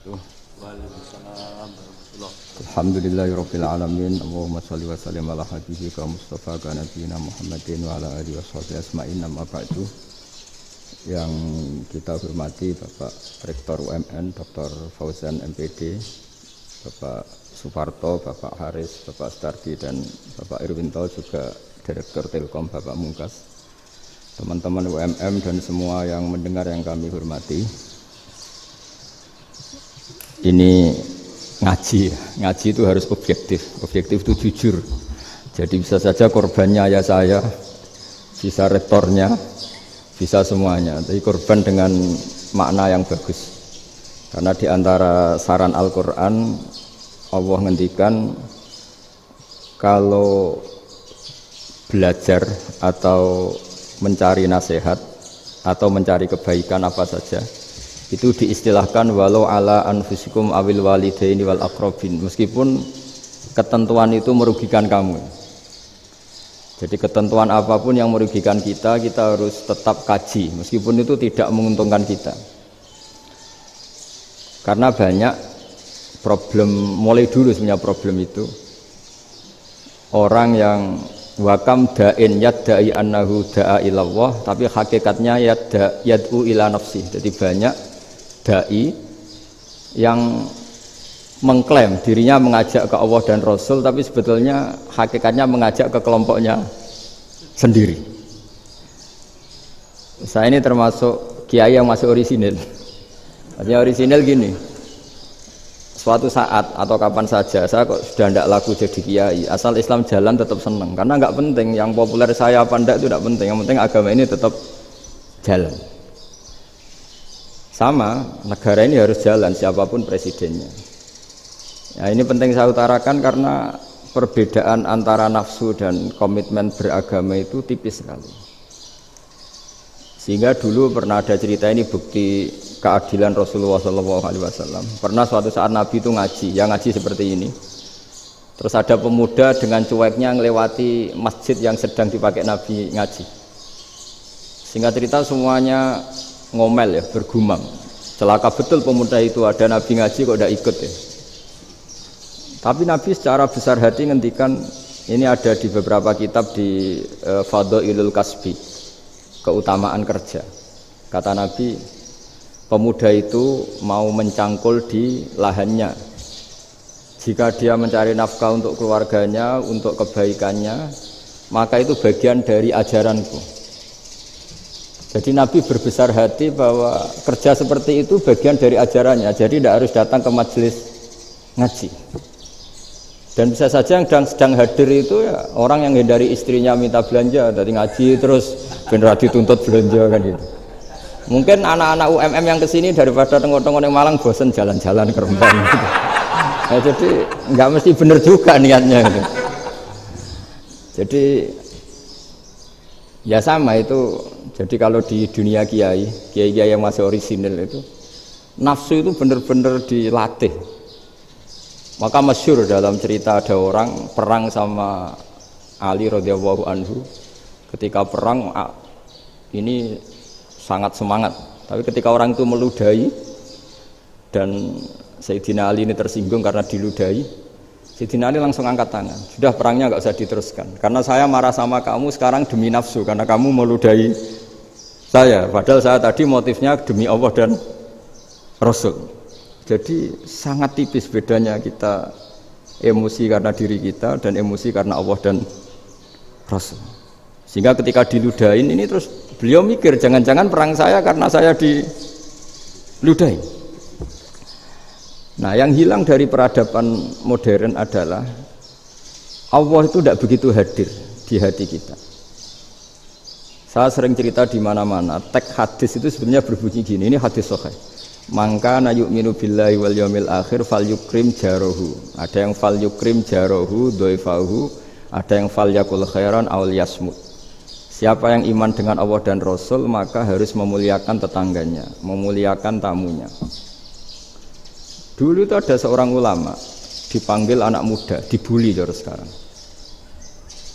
wabarakatuh. Waalaikumsalam warahmatullahi wabarakatuh. Alhamdulillahirabbil alamin. Allahumma shalli wa sallim ala habibika Mustafa ka nabiyina Muhammadin wa ala alihi washabihi asma'in. Amma ba'du. Yang kita hormati Bapak Rektor UMN Dr. Fauzan MPD, Bapak Suparto, Bapak Haris, Bapak Stardi dan Bapak Irwinto, juga Direktur Telkom Bapak Mungkas, teman-teman UMM dan semua yang mendengar yang kami hormati. Ini ngaji itu harus objektif itu jujur. Jadi bisa saja korbannya ya saya, bisa rektornya, bisa semuanya. Tapi korban dengan makna yang bagus. Karena di antara saran Al-Quran, Allah ngendikan kalau belajar atau mencari nasihat atau mencari kebaikan apa saja, itu diistilahkan walau ala anfusikum awil walidaini wal aqrabin, meskipun ketentuan itu merugikan kamu. Jadi ketentuan apapun yang merugikan kita harus tetap kaji meskipun itu tidak menguntungkan kita. Karena banyak problem, mulai dulu sebenarnya problem itu orang yang wakam da'in yadda'i annahu da'a ilallah tapi hakikatnya yad'u ila nafsi. Jadi banyak dai yang mengklaim dirinya mengajak ke Allah dan Rasul, tapi sebetulnya hakikatnya mengajak ke kelompoknya sendiri. Saya ini termasuk kiai yang masih orisinil. Artinya orisinil gini, suatu saat atau kapan saja saya kok sudah tidak laku jadi kiai, asal Islam jalan tetap senang, karena nggak penting yang populer saya apa enggak itu tidak penting, yang penting agama ini tetap jalan. Sama, negara ini harus jalan siapapun presidennya. Ya, ini penting saya utarakan karena perbedaan antara nafsu dan komitmen beragama itu tipis sekali. Sehingga dulu pernah ada cerita, ini bukti keadilan Rasulullah SAW. Pernah suatu saat Nabi itu ngaji, yang ngaji seperti ini. Terus ada pemuda dengan cueknya ngelewati masjid yang sedang dipakai Nabi ngaji. Singkat cerita semuanya ngomel ya, bergumam. Celaka betul pemuda itu, ada Nabi ngaji kok tidak ikut ya. Tapi Nabi secara besar hati ngendikan, ini ada di beberapa kitab di Fadhailul Kasbi, keutamaan kerja. Kata Nabi, pemuda itu mau mencangkul di lahannya. Jika dia mencari nafkah untuk keluarganya, untuk kebaikannya, maka itu bagian dari ajaranku. Jadi Nabi berbesar hati bahwa kerja seperti itu bagian dari ajarannya. Jadi tidak harus datang ke majelis ngaji. Dan bisa saja yang sedang hadir itu ya orang yang hindari istrinya minta belanja, dari ngaji terus benar dituntut belanja kan gitu. Mungkin anak-anak UMM yang kesini daripada tengok-tengok yang Malang bosan jalan-jalan ke Rembang gitu. Nah, jadi nggak mesti benar juga niatnya gitu. Jadi ya sama itu. Jadi kalau di dunia kiai yang masih orisinil itu, nafsu itu benar-benar dilatih. Maka masyhur dalam cerita ada orang perang sama Ali radhiyallahu anhu. Ketika perang ini sangat semangat, tapi ketika orang itu meludahi dan Sayyidina Ali ini tersinggung karena diludahi, Sayyidina Ali langsung angkat tangan. Sudah, perangnya nggak usah diteruskan. Karena saya marah sama kamu sekarang demi nafsu, karena kamu meludahi saya. Padahal saya tadi motifnya demi Allah dan Rasul. Jadi sangat tipis bedanya kita emosi karena diri kita dan emosi karena Allah dan Rasul. Sehingga ketika diludahin ini terus beliau mikir, jangan-jangan perang saya karena saya diludahin. Nah, yang hilang dari peradaban modern adalah Allah itu tidak begitu hadir di hati kita. Saya sering cerita di mana-mana, teks hadis itu sebenarnya berbunyi gini, ini hadis sahih. Mangka na yu'minu billahi wal yaumil akhir fal yukrim jarohu. Ada yang fal yukrim jarohu doifahu, ada yang fal yakul khairan aul yasmut. Siapa yang iman dengan Allah dan Rasul maka harus memuliakan tetangganya, memuliakan tamunya. Dulu itu ada seorang ulama dipanggil anak muda, dibully cara sekarang.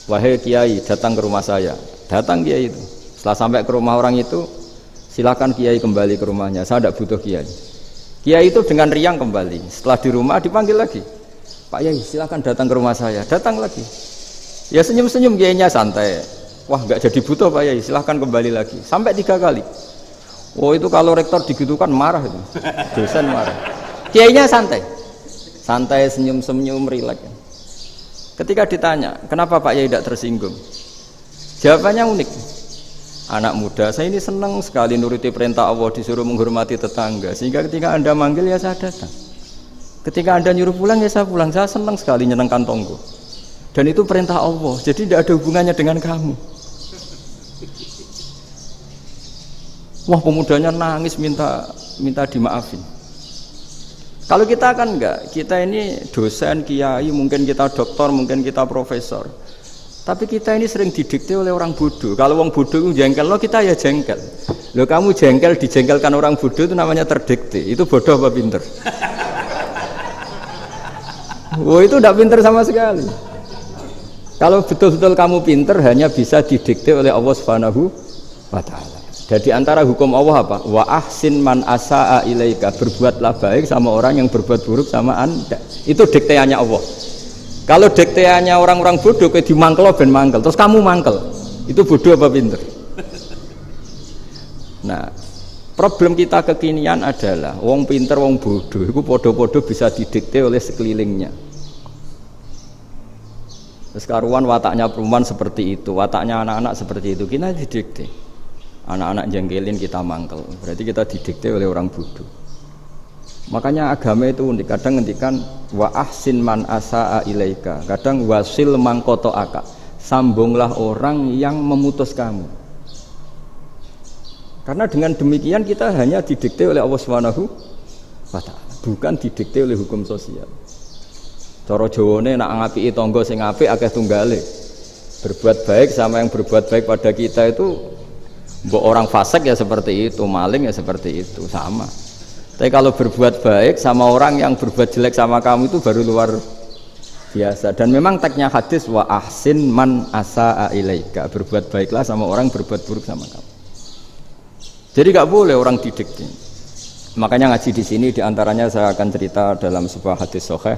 Wahai kiai, datang ke rumah saya. Datang kiai itu. Setelah sampai ke rumah orang itu, silakan kiai kembali ke rumahnya. Saya tidak butuh kiai. Kiai itu dengan riang kembali. Setelah di rumah dipanggil lagi. Pak Yai, silakan datang ke rumah saya. Datang lagi. Ya senyum-senyum kiainya santai. Wah, nggak jadi butuh Pak Yai, silahkan kembali lagi. Sampai 3 kali. Oh itu kalau rektor digitukan marah itu. Dosen marah. Kiainya santai. Santai, senyum-senyum, rileks. Ketika ditanya, kenapa Pak Yai tidak tersinggung? Jawabannya unik. Anak muda, saya ini senang sekali nuruti perintah Allah, disuruh menghormati tetangga. Sehingga ketika Anda manggil ya saya datang. Ketika Anda nyuruh pulang ya saya pulang. Saya senang sekali nyenengkan tonggo. Dan itu perintah Allah, jadi tidak ada hubungannya dengan kamu. Wah, pemudanya nangis minta dimaafin. Kalau kita kan enggak, kita ini dosen, kiai, mungkin kita doktor, mungkin kita profesor. Tapi kita ini sering didikte oleh orang bodoh. Kalau orang bodoh itu jengkel, lo kita ya jengkel. Lo kamu jengkel, dijengkelkan orang bodoh itu namanya terdikte. Itu bodoh apa pinter? Wah itu tidak pinter sama sekali. Kalau betul-betul kamu pinter, hanya bisa didikte oleh Allah Subhanahu wa Ta'ala. Jadi antara hukum Allah apa? Wa ahsin man asa'a ilaika, berbuatlah baik sama orang yang berbuat buruk sama Anda. Itu dikteannya Allah. Kalau dikteannya orang-orang bodoh kayak dimangkel ben mangkel, terus kamu mangkel. Itu bodoh apa pinter? Nah, problem kita kekinian adalah wong pinter, wong bodoh itu podo-podo bisa didikte oleh sekelilingnya. Terus karuan wataknya perempuan seperti itu, wataknya anak-anak seperti itu, kita didikte. Anak-anak jengkelin kita mangkel, berarti kita didikte oleh orang bodoh. Makanya agama itu unik, kadang ngendikan wa ahsin man asa'a ilaika, kadang wasil man qata'aka, sambunglah orang yang memutus kamu. Karena dengan demikian kita hanya didikte oleh Allah Subhanahu wa Ta'ala, bukan didikte oleh hukum sosial. Cara Jawane nak ngapiki tangga sing apik akeh tunggale. Berbuat baik sama yang berbuat baik pada kita itu, mbok orang fasik ya seperti itu, maling ya seperti itu, sama. Tapi kalau berbuat baik sama orang yang berbuat jelek sama kamu itu baru luar biasa. Dan memang teksnya hadis wa ahsin man asa'a ilaika, berbuat baiklah sama orang berbuat buruk sama kamu. Jadi nggak boleh orang didikte. Makanya ngaji di sini diantaranya saya akan cerita dalam sebuah hadis sahih,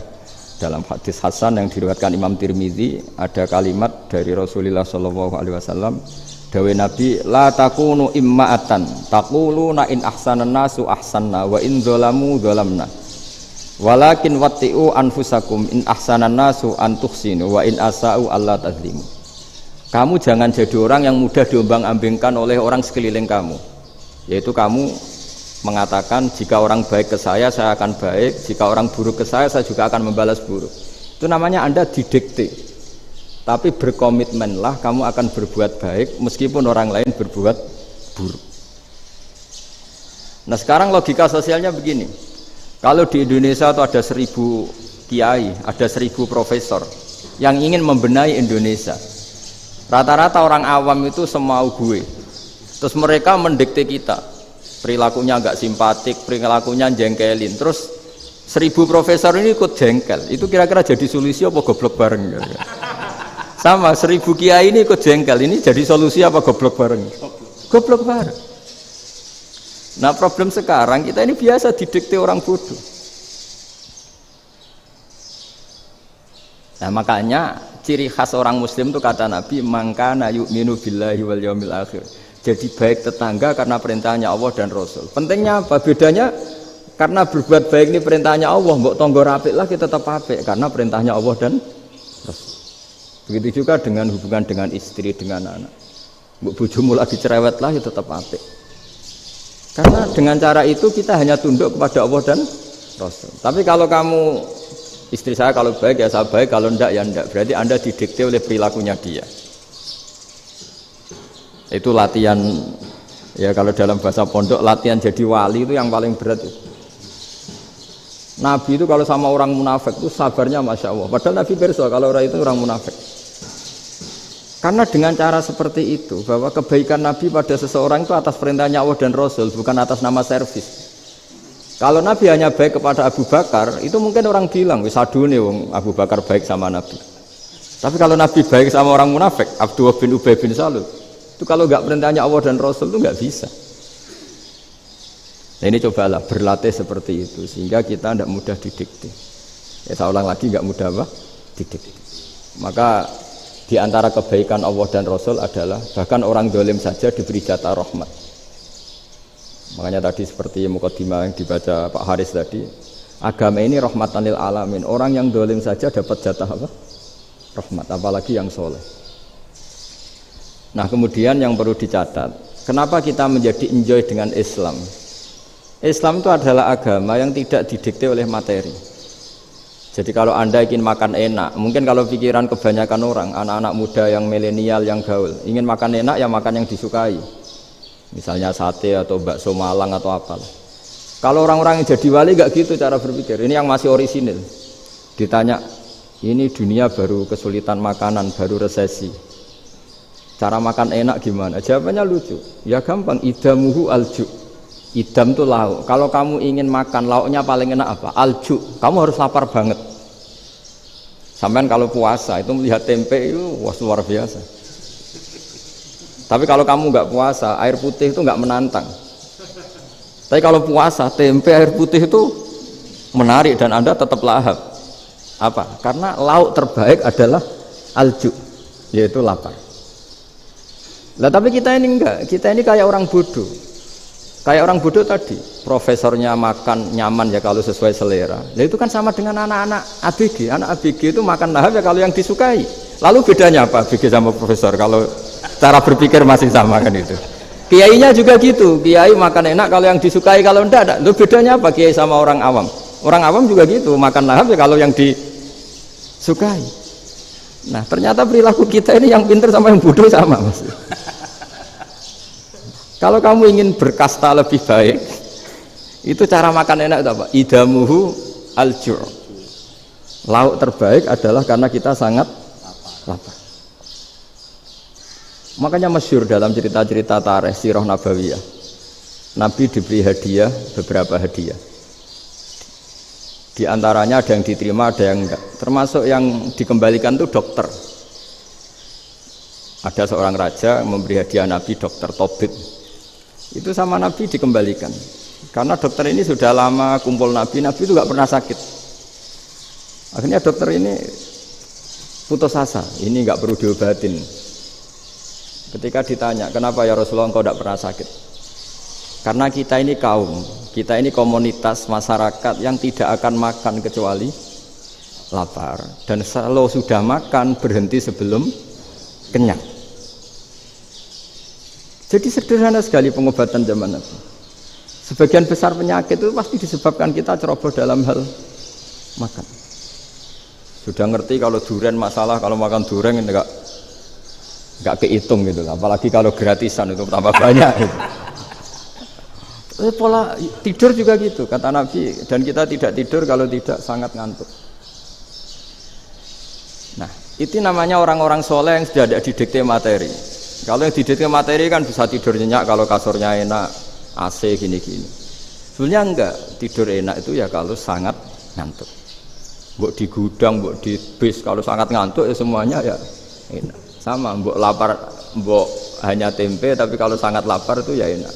dalam hadis hasan yang diriwayatkan Imam Tirmizi, ada kalimat dari Rasulullah SAW. Dawe Nabi, la takunu imma'atan taquluna in ahsanan nasu ahsanna wa in dzalamu dzalamna walakin watti'u anfusakum in ahsanan nasu an tuhsinu wa in asa'u alla tadzlimu. Kamu jangan jadi orang yang mudah diombang-ambingkan oleh orang sekeliling kamu, yaitu kamu mengatakan jika orang baik ke saya akan baik, jika orang buruk ke saya juga akan membalas buruk. Itu namanya Anda didikte. Tapi berkomitmenlah kamu akan berbuat baik meskipun orang lain berbuat buruk. Nah sekarang logika sosialnya begini. Kalau di Indonesia itu ada 1000 kiai, ada 1000 profesor yang ingin membenahi Indonesia. Rata-rata orang awam itu semau gue. Terus mereka mendikte kita. Perilakunya agak simpatik, perilakunya jengkelin. Terus 1000 profesor ini ikut jengkel. Itu kira-kira jadi solusi apa goblok bareng? Sama 1000 kiai ini ikut jengkel, ini jadi solusi apa goblok bareng? Goblok bareng. Nah problem sekarang kita ini biasa didikte orang bodoh. Nah makanya ciri khas orang muslim itu kata Nabi, mangkana yu'minu billahi wal yaumil akhir. Jadi baik tetangga karena perintahnya Allah dan Rasul. Pentingnya apa? Bedanya karena berbuat baik ini perintahnya Allah, mbok tonggo apik lah kita tetap apik karena perintahnya Allah dan Rasul. Begitu juga dengan hubungan dengan istri, dengan anak. Bojomu lagi cerewet lah, ya tetap apik. Karena dengan cara itu kita hanya tunduk kepada Allah dan Rasul. Tapi kalau kamu, istri saya kalau baik ya saya baik, kalau enggak ya enggak. Berarti Anda didikte oleh perilakunya dia. Itu latihan, ya kalau dalam bahasa pondok, latihan jadi wali itu yang paling berat itu. Nabi itu kalau sama orang munafik itu sabarnya Masya Allah. Padahal Nabi berso kalau orang itu orang munafik. Karena dengan cara seperti itu, bahwa kebaikan Nabi pada seseorang itu atas perintahnya Allah dan Rasul, bukan atas nama servis. Kalau Nabi hanya baik kepada Abu Bakar, itu mungkin orang bilang, wis adune wong Abu Bakar baik sama Nabi. Tapi kalau Nabi baik sama orang munafik, Abdullah bin Ubay bin Salul, itu kalau nggak perintahnya Allah dan Rasul itu nggak bisa. Nah, ini cobalah berlatih seperti itu sehingga kita tidak mudah didikte. Ya saya ulang lagi, nggak mudah apa? Didikte. Maka di antara kebaikan Allah dan Rasul adalah bahkan orang dolim saja diberi jatah rahmat. Makanya tadi seperti mukadimah yang dibaca Pak Haris tadi, agama ini rahmatan lil alamin. Orang yang dolim saja dapat jatah apa? Rahmat, apalagi yang soleh. Nah kemudian yang perlu dicatat, kenapa kita menjadi enjoy dengan Islam? Islam itu adalah agama yang tidak didikte oleh materi. Jadi kalau Anda ingin makan enak, mungkin kalau pikiran kebanyakan orang, anak-anak muda yang milenial, yang gaul, ingin makan enak ya makan yang disukai. Misalnya sate atau bakso Malang atau apa. Kalau orang-orang yang jadi wali gak gitu cara berpikir. Ini yang masih orisinil. Ditanya, ini dunia baru kesulitan makanan, baru resesi. Cara makan enak gimana? Jawabannya lucu. Ya gampang, idamuhu alju. Idam itu lauk. Kalau kamu ingin makan lauknya paling enak apa? Alju. Kamu harus lapar banget. Sampai kalau puasa itu melihat tempe itu wah luar biasa. Tapi kalau kamu nggak puasa, air putih itu nggak menantang. Tapi kalau puasa, tempe air putih itu menarik dan Anda tetap lahap. Apa? Karena lauk terbaik adalah alju, yaitu lapar. Lah tapi kita ini enggak. Kita ini kayak orang bodoh. Kayak orang bodoh tadi, profesornya makan nyaman ya kalau sesuai selera. Nah itu kan sama dengan anak-anak ABG. Anak ABG itu makan lahap ya kalau yang disukai. Lalu bedanya apa ABG sama profesor? Kalau cara berpikir masih sama kan itu. Kiainya juga gitu. Kiai makan enak kalau yang disukai, kalau enggak ada. Lalu bedanya apa kiai sama orang awam? Orang awam juga gitu, makan lahap ya kalau yang disukai. Nah ternyata perilaku kita ini yang pintar sama yang bodoh sama mas. Kalau kamu ingin berkasta lebih baik, itu cara makan enak itu apa? Idamuhu al-ju'. Lauk terbaik adalah karena kita sangat lapar. Makanya masyhur dalam cerita-cerita tarikh sirah nabawiyah. Nabi diberi hadiah, beberapa hadiah. Di antaranya ada yang diterima, ada yang enggak. Termasuk yang dikembalikan itu dokter. Ada seorang raja memberi hadiah Nabi dokter Tobit. Itu sama Nabi dikembalikan karena dokter ini sudah lama kumpul Nabi itu gak pernah sakit. Akhirnya dokter ini putus asa, ini gak perlu diobatin. Ketika ditanya kenapa ya Rasulullah engkau gak pernah sakit, karena kita ini kaum, kita ini komunitas masyarakat yang tidak akan makan kecuali lapar, dan kalau sudah makan berhenti sebelum kenyang. Jadi sederhana sekali pengobatan zaman Nabi. Sebagian besar penyakit itu pasti disebabkan kita ceroboh dalam hal makan. Sudah ngerti kalau durian masalah, kalau makan durian enggak kehitung gitu. Apalagi kalau gratisan itu tambah banyak gitu. Pola tidur juga gitu kata Nabi, dan kita tidak tidur kalau tidak sangat ngantuk. Nah, itu namanya orang-orang soleh yang sudah tidak didikte materi. Kalau yang didikte materi kan bisa tidur nyenyak kalau kasurnya enak, AC gini-gini. Sebenarnya enggak, tidur enak itu ya kalau sangat ngantuk. Mbok di gudang, mbok di bis, kalau sangat ngantuk ya semuanya ya enak. Sama, mbok lapar, mbok hanya tempe, tapi kalau sangat lapar itu ya enak.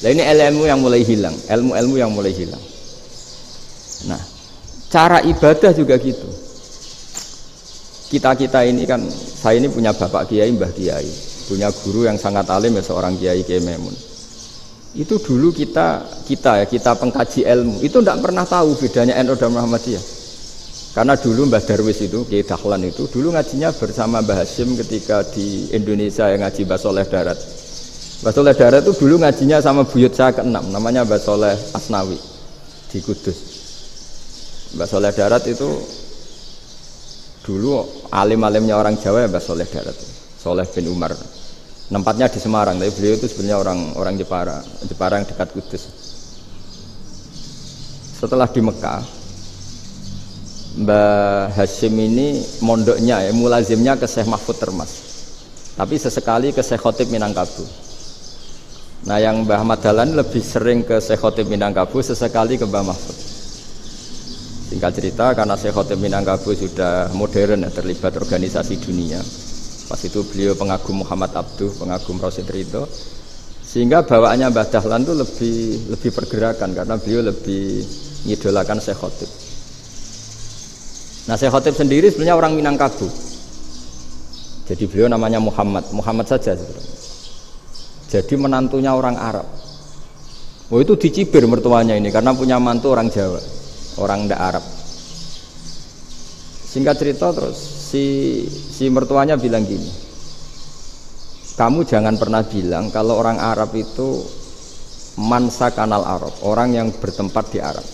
Nah ini ilmu yang mulai hilang, ilmu-ilmu yang mulai hilang. Nah, cara ibadah juga gitu. Kita ini kan, saya ini punya bapak kiai, mbah kiai. Punya guru yang sangat alim ya seorang Kiai Memun. Itu dulu kita pengkaji ilmu itu tidak pernah tahu bedanya NU dan Muhammadiyah. Karena dulu Mbah Darwis itu Kiai Dahlan itu dulu ngajinya bersama Mbah Hasyim ketika di Indonesia yang ngaji Mbah Soleh Darat. Mbah Soleh Darat itu dulu ngajinya sama buyut saya ke-6 namanya Mbah Soleh Asnawi di Kudus. Mbah Soleh Darat itu dulu alim-alimnya orang Jawa ya Mbah Soleh Darat. Soleh bin Umar. Tempatnya di Semarang, tapi beliau itu sebenarnya orang Jepara yang dekat Kudus. Setelah di Mekah, Mbah Hasyim ini mondoknya, mulazimnya ke Syekh Mahfud Termas. Tapi sesekali ke Syekh Khotib Minangkabau. Nah yang Mbah Ahmad Dahlan lebih sering ke Syekh Khotib Minangkabau, sesekali ke Mbah Mahfud. Singkat cerita, karena Syekh Khotib Minangkabau sudah modern ya, terlibat organisasi dunia. Pas itu beliau pengagum Muhammad Abduh, pengagum Rasid Ridho. Sehingga bawaannya Mbah Dahlan itu lebih pergerakan karena beliau lebih ngidolakan Syekh Khotib. Nah Syekh Khotib sendiri sebenarnya orang Minangkabau. Jadi beliau namanya Muhammad saja sebenarnya. Jadi menantunya orang Arab. Oh itu dicibir mertuanya ini karena punya mantu orang Jawa, orang ndak Arab. Singkat cerita terus si mertuanya bilang gini, kamu jangan pernah bilang kalau orang Arab itu mansa kanal Arab, orang yang bertempat di Arab.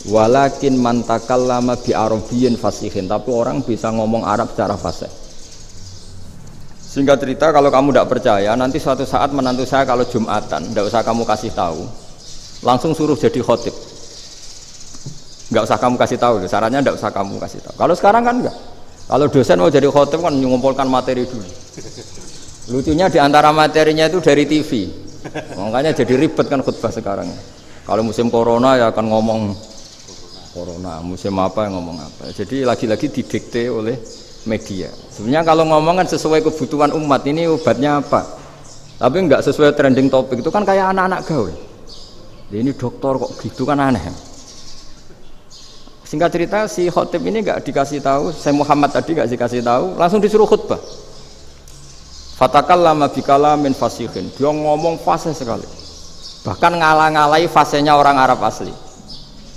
Walakin man takallama bi arabiyyin fasihin, tapi orang bisa ngomong Arab secara fasih. Singkat cerita kalau kamu tidak percaya, nanti suatu saat menantu saya kalau Jumatan, tidak usah kamu kasih tahu, langsung suruh jadi khotib. Nggak usah kamu kasih tahu, sarannya nggak usah kamu kasih tahu. Kalau sekarang kan enggak. Kalau dosen mau jadi khotib kan mengumpulkan materi dulu. Lucunya di antara materinya itu dari TV, makanya jadi ribet kan khutbah sekarang. Kalau musim corona ya akan ngomong corona, musim apa yang ngomong apa. Jadi lagi-lagi didikte oleh media. Sebenarnya kalau ngomong kan sesuai kebutuhan umat, ini obatnya apa. Tapi enggak sesuai trending topik, itu kan kayak anak-anak gawe. Ini dokter kok gitu kan aneh. Singkat cerita si khotib ini enggak dikasih tahu, saya Muhammad tadi enggak dikasih tahu, langsung disuruh khutbah. Fatakallama bikalamin fasihin. Dia ngomong fasih sekali. Bahkan ngalah-ngalahi fasihnya orang Arab asli.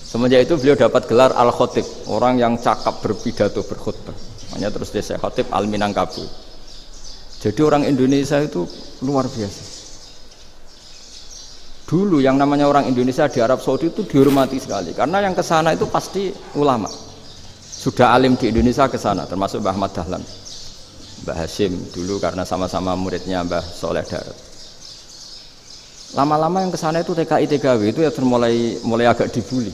Semenjak itu beliau dapat gelar Al-Khotib, orang yang cakap berpidato berkhutbah. Makanya terus dia Khotib Al-Minangkabau. Jadi orang Indonesia itu luar biasa. Dulu yang namanya orang Indonesia di Arab Saudi itu dihormati sekali karena yang kesana itu pasti ulama. Sudah alim di Indonesia kesana, termasuk Mbah Ahmad Dahlan, Mbah Hasyim dulu karena sama-sama muridnya Mbah Soleh Darat. Lama-lama yang kesana itu TKI TKW itu ya mulai agak dibully.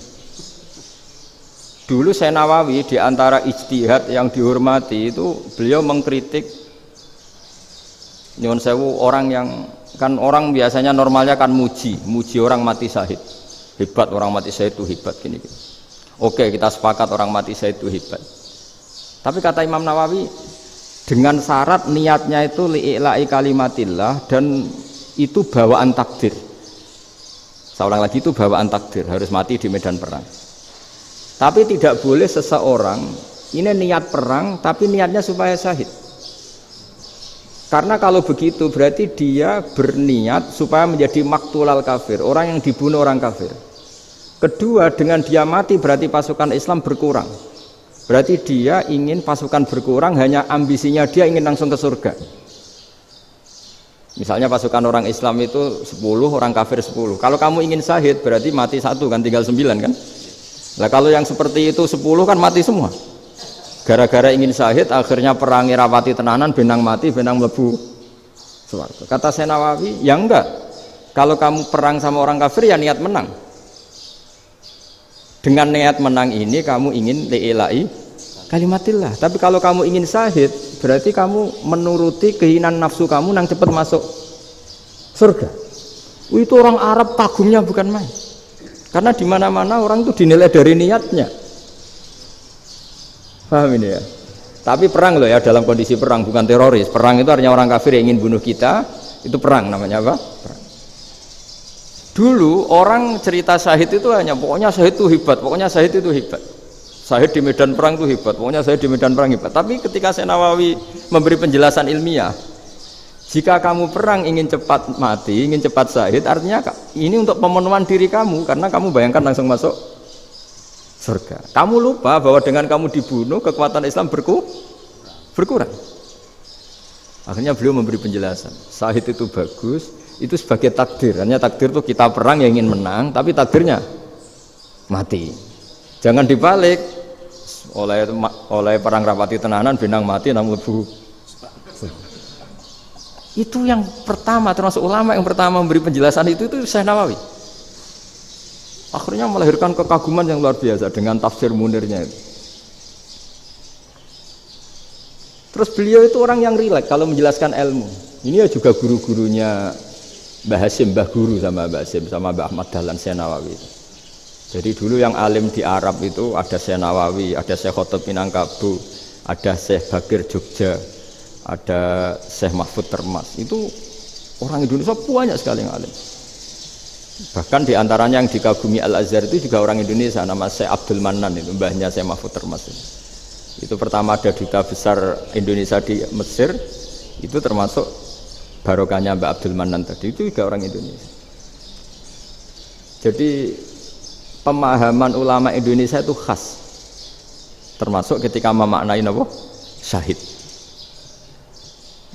Dulu Syekh Nawawi di antara ijtihad yang dihormati itu beliau mengkritik nyuwun sewu orang yang kan orang biasanya normalnya kan muji orang mati syahid. Hebat orang mati syahid itu hebat gini. Oke, kita sepakat orang mati syahid itu hebat. Tapi kata Imam Nawawi dengan syarat niatnya itu li'ila'i kalimatillah dan itu bawaan takdir. Saya ulang lagi, itu bawaan takdir, harus mati di medan perang. Tapi tidak boleh seseorang ini niat perang tapi niatnya supaya syahid. Karena kalau begitu berarti dia berniat supaya menjadi maktulal kafir, orang yang dibunuh orang kafir. Kedua, dengan dia mati berarti pasukan Islam berkurang. Berarti dia ingin pasukan berkurang, hanya ambisinya dia ingin langsung ke surga. Misalnya pasukan orang Islam itu 10, orang kafir 10. Kalau kamu ingin syahid berarti mati 1 kan, tinggal 9 kan. Nah kalau yang seperti itu 10 kan mati semua. Gara-gara ingin syahid akhirnya perangi rapati tenanan, benang mati, benang mlebu swarga. Kata Syekh Nawawi, ya enggak. Kalau kamu perang sama orang kafir ya niat menang. Dengan niat menang ini kamu ingin li'ila'i kalimatillah. Tapi kalau kamu ingin syahid berarti kamu menuruti keinginan nafsu kamu yang cepat masuk surga. Itu orang Arab kagumnya bukan main. Karena di mana-mana orang itu dinilai dari niatnya. Paham ini ya? Tapi perang loh ya, dalam kondisi perang, bukan teroris. Perang itu artinya orang kafir yang ingin bunuh kita, itu perang namanya apa? Perang. Dulu orang cerita syahid itu hanya pokoknya syahid itu hebat, pokoknya syahid itu hebat. Syahid di medan perang itu hebat, pokoknya syahid di medan perang hebat. Tapi ketika Syekh Nawawi memberi penjelasan ilmiah, jika kamu perang ingin cepat mati, ingin cepat syahid, artinya ini untuk pemenuhan diri kamu, karena kamu bayangkan langsung masuk surga. Kamu lupa bahwa dengan kamu dibunuh, kekuatan Islam berkurang. Akhirnya beliau memberi penjelasan, syahid itu bagus, itu sebagai takdir. Hanya takdir itu kita perang yang ingin menang, tapi takdirnya mati. Jangan dibalik, oleh perang rapati tenanan, benang mati, namun lebu. Itu yang pertama, termasuk ulama yang pertama memberi penjelasan itu Syekh Nawawi. Akhirnya melahirkan kekaguman yang luar biasa dengan tafsir Munirnya itu. Terus beliau itu orang yang rileks kalau menjelaskan ilmu. Ini ya juga guru-gurunya Mbah Hasyim, Mbah Guru sama Mbah Hasyim sama Mbah Ahmad Dahlan Syekh Nawawi itu. Jadi dulu yang alim di Arab itu ada Syekh Nawawi, ada Syekh Khotib Minangkabau, ada Syekh Bakir Jogja, ada Syekh Mahfud Termas. Itu Orang Indonesia banyak sekali yang alim. Bahkan diantaranya yang dikagumi Al-Azhar itu juga orang Indonesia, nama Syekh Abdul Manan, itu mbahnya Syekh Mahfud Termas. Itu pertama ada duta besar Indonesia di Mesir, itu termasuk barokahnya Mbak Abdul Manan tadi, itu juga orang Indonesia. Jadi pemahaman ulama Indonesia itu khas, termasuk ketika memaknai apa? Syahid.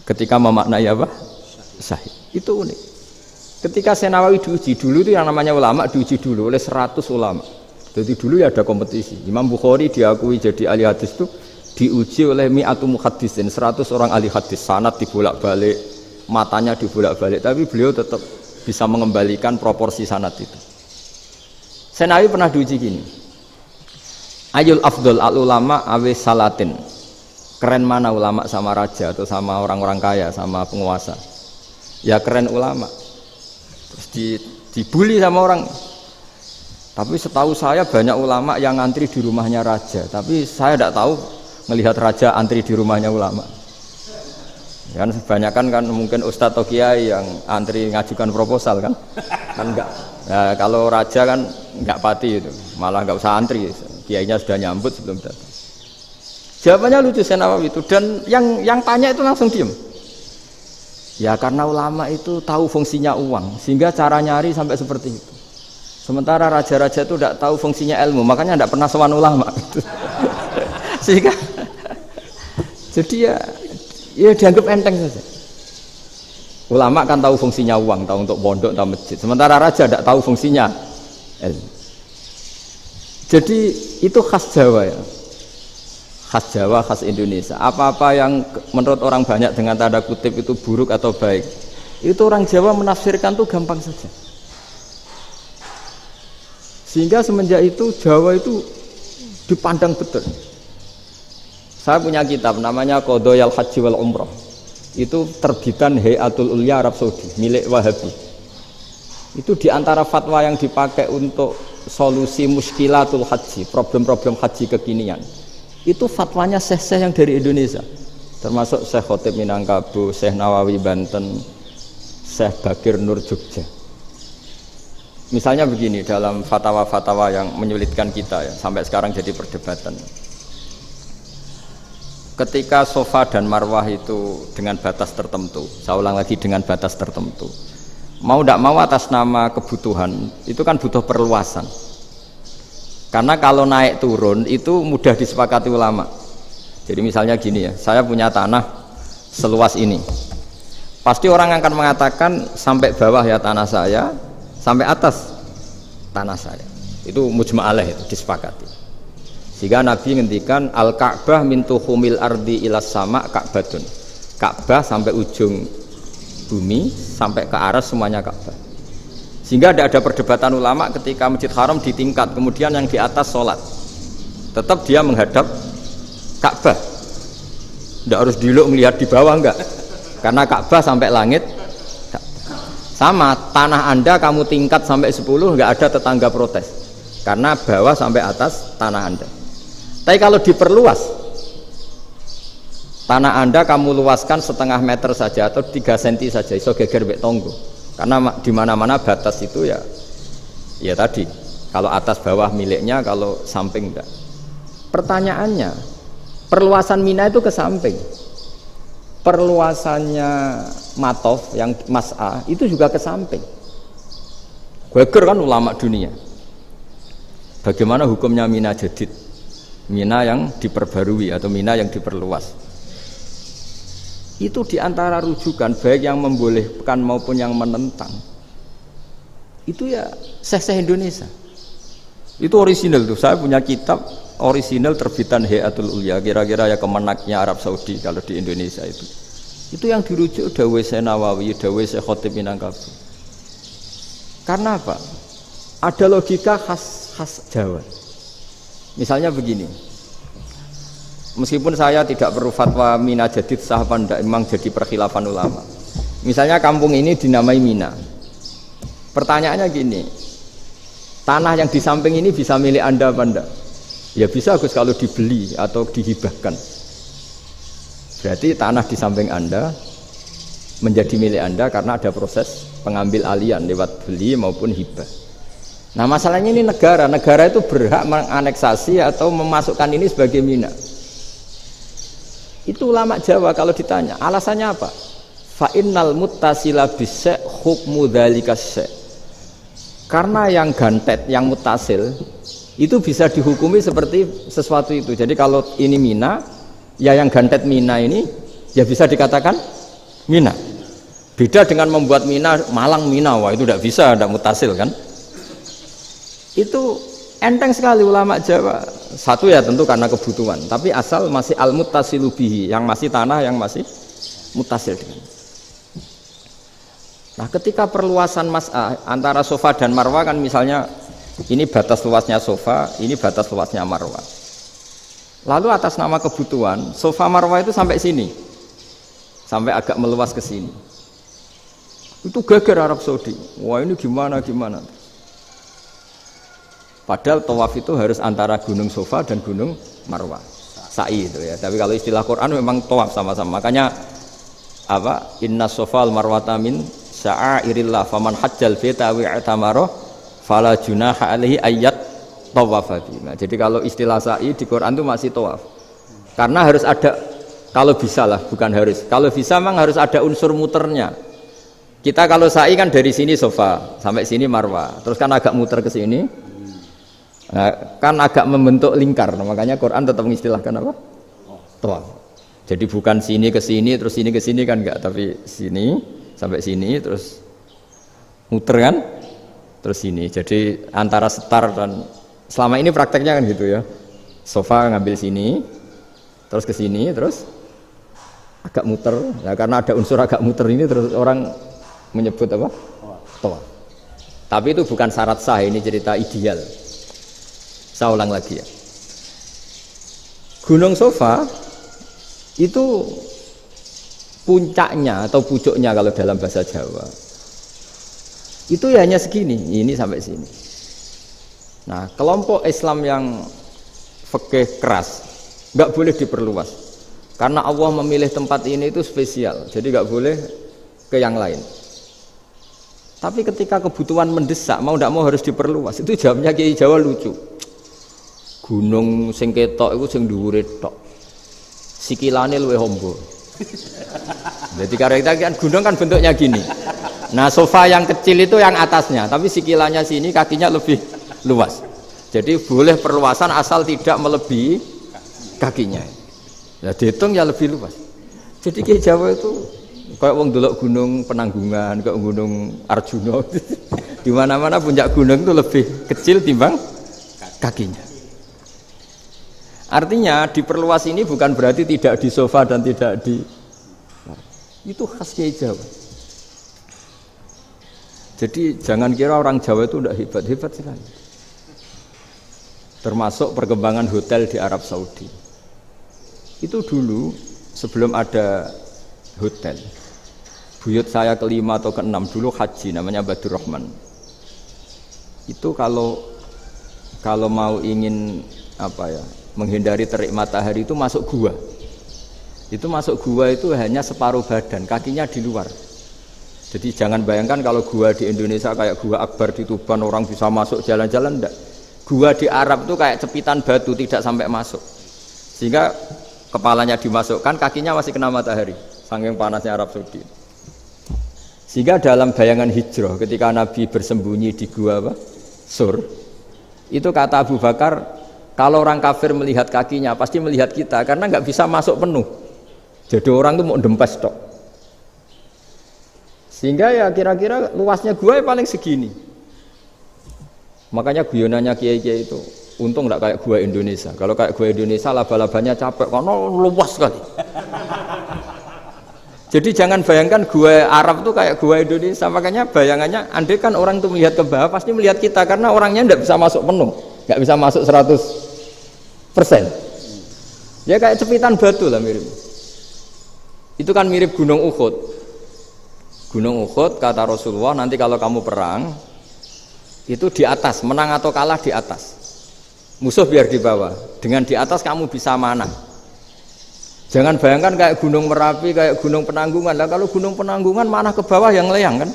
Ketika memaknai apa? Syahid. Itu unik. Ketika Senawawi diuji dulu itu yang namanya ulama diuji dulu oleh 100 ulama. Jadi dulu ya ada kompetisi. Imam Bukhari diakui jadi ahli hadis itu diuji oleh mi'atu muhaddisin, 100 orang ahli hadis, sanad dibolak-balik, matanya dibolak-balik, tapi beliau tetap bisa mengembalikan proporsi sanad itu. Senawawi pernah diuji gini. Ayul afdol al ulama awe salatin. Keren mana ulama sama raja atau sama orang-orang kaya, sama penguasa? Ya keren ulama. Terus dibully sama orang. Tapi setahu saya banyak ulama yang antri di rumahnya raja. Tapi saya tidak tahu melihat raja antri di rumahnya ulama. Kan kebanyakan kan mungkin ustadz atau kiai yang antri ngajukan proposal kan enggak. Nah, kalau raja kan enggak pati itu, malah enggak usah antri. Kiainya sudah nyambut sebelum datang. Jawabannya lucu Senawawi itu, dan yang tanya itu langsung diem. Ya karena ulama itu tahu fungsinya uang, sehingga cara nyari sampai seperti itu. Sementara raja-raja itu tidak tahu fungsinya ilmu, makanya tidak pernah sowan ulama. Sehingga jadi ya dianggap enteng saja. Ulama kan tahu fungsinya uang, tahu untuk pondok, tahu masjid. Sementara raja tidak tahu fungsinya ilmu. Jadi itu khas Jawa ya. Khas Jawa, khas Indonesia. Apa-apa yang menurut orang banyak dengan tanda kutip itu buruk atau baik, itu orang Jawa menafsirkan tuh gampang saja. Sehingga semenjak itu Jawa itu dipandang betul. Saya punya kitab namanya Qadhayal Haji wal Umrah. Itu terbitan Hayatul Ulya Arab Saudi, milik Wahabi. Itu diantara fatwa yang dipakai untuk solusi muskilatul haji, problem-problem haji kekinian. Itu fatwanya syekh-syekh yang dari Indonesia, termasuk Syekh Khotib Minangkabau, Syekh Nawawi Banten, Syekh Bakir Nur Jogja. Misalnya begini, dalam fatwa-fatwa yang menyulitkan kita ya, sampai sekarang jadi perdebatan. Ketika Safa dan Marwah itu dengan batas tertentu, saya ulang lagi dengan batas tertentu, mau tidak mau atas nama kebutuhan, itu kan butuh perluasan. Karena kalau naik turun itu mudah disepakati ulama. Jadi misalnya gini ya, saya punya tanah seluas ini. Pasti orang akan mengatakan sampai bawah ya tanah saya, sampai atas tanah saya. Itu mujma' alaih, itu disepakati. Sehingga Nabi ngendikan al-Ka'bah min tuhumil ardi ilas sama Ka'batun. Ka'bah sampai ujung bumi, sampai ke aras semuanya Ka'bah. Sehingga ada perdebatan ulama ketika Masjid Haram ditingkat, kemudian yang di atas sholat tetap dia menghadap Ka'bah, tidak harus diluk melihat di bawah, enggak, karena Ka'bah sampai langit. Sama tanah Anda kamu tingkat sampai 10, enggak ada tetangga protes karena bawah sampai atas tanah Anda. Tapi kalau diperluas, tanah Anda kamu luaskan setengah meter saja atau 3 cm saja, iso geger mbek tonggo. Karena di mana-mana batas itu ya tadi, kalau atas bawah miliknya, kalau samping enggak. Pertanyaannya, perluasan Mina itu ke samping, perluasannya Matof yang Mas'a itu juga ke samping. Geger kan ulama dunia. Bagaimana hukumnya Mina Jadid, Mina yang diperbarui atau Mina yang diperluas? Itu diantara rujukan baik yang membolehkan maupun yang menentang. Itu ya syekh-syekh Indonesia. Itu orisinal tuh. Saya punya kitab orisinal terbitan Hayatul Ulya, kira-kira ya kemenaknya Arab Saudi kalau di Indonesia itu. Itu yang dirujuk dawuh Syekh Nawawi, dawuh Syekh Khotib Minangkabau. Karena apa? Ada logika khas Jawa. Misalnya begini. Meskipun saya tidak perlu fatwa Mina Jadid sah apa enggak, memang jadi perkhilafan ulama. Misalnya kampung ini dinamai Mina. Pertanyaannya gini, tanah yang di samping ini bisa milik Anda apa enggak? Ya bisa Gus kalau dibeli atau dihibahkan. Berarti tanah di samping Anda menjadi milik Anda karena ada proses pengambil alian lewat beli maupun hibah. Nah masalahnya ini negara itu berhak menganeksasi atau memasukkan ini sebagai mina. Itu ulama Jawa kalau ditanya alasannya apa? Fa innal muttasila bisya hukmu dzalika syai. Karena yang gantet, yang mutasil itu bisa dihukumi seperti sesuatu itu. Jadi kalau ini mina, ya yang gantet mina ini ya bisa dikatakan mina. Beda dengan membuat mina malang mina, wah itu tidak bisa, tidak mutasil kan? Itu enteng sekali ulama Jawa. Satu ya tentu karena kebutuhan, tapi asal masih al-muttasilu bihi, yang masih tanah yang masih mutasil dengan. Nah, ketika perluasan mas'ah antara sofa dan marwah kan misalnya ini batas luasnya sofa, ini batas luasnya marwah. Lalu atas nama kebutuhan, sofa marwah itu sampai sini. Sampai agak meluas ke sini. Itu geger Arab Saudi. Wah, ini gimana? Padahal tawaf itu harus antara gunung Sofa dan gunung Marwah, sa'i itu ya. Tapi kalau istilah Quran memang tawaf sama-sama. Makanya apa? Inna Sofa al-Marwata min sya'airillah faman hajjal baita wa i'tamara fala junaha alaihi ayyat tawafa bi. Nah, jadi kalau istilah sa'i di Quran itu masih tawaf. Karena harus ada, kalau bisa lah, bukan harus. Kalau bisa memang harus ada unsur muternya. Kita kalau sa'i kan dari sini Sofa sampai sini Marwah, terus kan agak muter ke sini. Nah, kan agak membentuk lingkar, nah, makanya Quran tetap mengistilahkan apa? Tawaf. Jadi bukan sini ke sini terus sini ke sini kan enggak, tapi sini sampai sini terus muter kan, terus sini. Jadi antara setar dan selama ini prakteknya kan gitu ya. Sofa ngambil sini, terus ke sini, terus agak muter. Nah, karena ada unsur agak muter ini terus orang menyebut apa? Tawaf. Tapi itu bukan syarat sah, ini cerita ideal. Saya ulang lagi ya. Gunung Sofa itu puncaknya atau pucuknya kalau dalam bahasa Jawa itu ya hanya segini, ini sampai sini. Nah, kelompok Islam yang fikih keras nggak boleh diperluas karena Allah memilih tempat ini itu spesial, jadi nggak boleh ke yang lain. Tapi ketika kebutuhan mendesak, mau tidak mau harus diperluas. Itu jawabnya Kiai Jawa lucu. Gunung sing ketok iku sing dhuwure tok. Sikilane luwih amba. Jadi karena kan gunung kan bentuknya gini. Nah, sofa yang kecil itu yang atasnya, tapi sikilannya sini kakinya lebih luas. Jadi boleh perluasan asal tidak melebihi kakinya. Nah, dihitung ya lebih luas. Jadi Kiai Jawa itu kayak wong delok gunung Penanggungan, kayak gunung Arjuna. Di mana-mana puncak gunung itu lebih kecil timbang kakinya. Artinya diperluas ini bukan berarti tidak di sofa dan tidak di, itu khas Kiai Jawa. Jadi jangan kira orang Jawa itu tidak hebat sekali. Termasuk perkembangan hotel di Arab Saudi. Itu dulu sebelum ada hotel. Buyut saya kelima atau keenam dulu haji, namanya Badur Rahman. Itu kalau mau ingin apa ya, menghindari terik matahari itu masuk gua. Itu masuk gua itu hanya separuh badan, kakinya di luar. Jadi jangan bayangkan kalau gua di Indonesia kayak gua Akbar di Tuban orang bisa masuk jalan-jalan, enggak. Gua di Arab itu kayak cepitan batu, tidak sampai masuk. Sehingga kepalanya dimasukkan, kakinya masih kena matahari, saking panasnya Arab Saudi. Sehingga dalam bayangan hijrah ketika Nabi bersembunyi di gua apa? Sur. Itu kata Abu Bakar, kalau orang kafir melihat kakinya pasti melihat kita karena nggak bisa masuk penuh. Jadi orang itu mau dempes tok. Sehingga ya kira-kira luasnya gua ya paling segini. Makanya guyonannya kiai-kiai itu untung nggak kayak gua Indonesia. Kalau kayak gua Indonesia laba-labanya capek karena luas sekali. Jadi jangan bayangkan gua Arab tuh kayak gua Indonesia. Makanya bayangannya andai kan orang itu melihat ke bawah pasti melihat kita karena orangnya nggak bisa masuk penuh, nggak bisa masuk 100%. Ya kayak cepitan batu lah mirip. Itu kan mirip Gunung Uhud. Gunung Uhud kata Rasulullah, nanti kalau kamu perang itu di atas, menang atau kalah di atas. Musuh biar di bawah. Dengan di atas kamu bisa manah. Jangan bayangkan kayak Gunung Merapi, kayak Gunung Penanggungan. Lah kalau Gunung Penanggungan mana ke bawah yang leyang kan?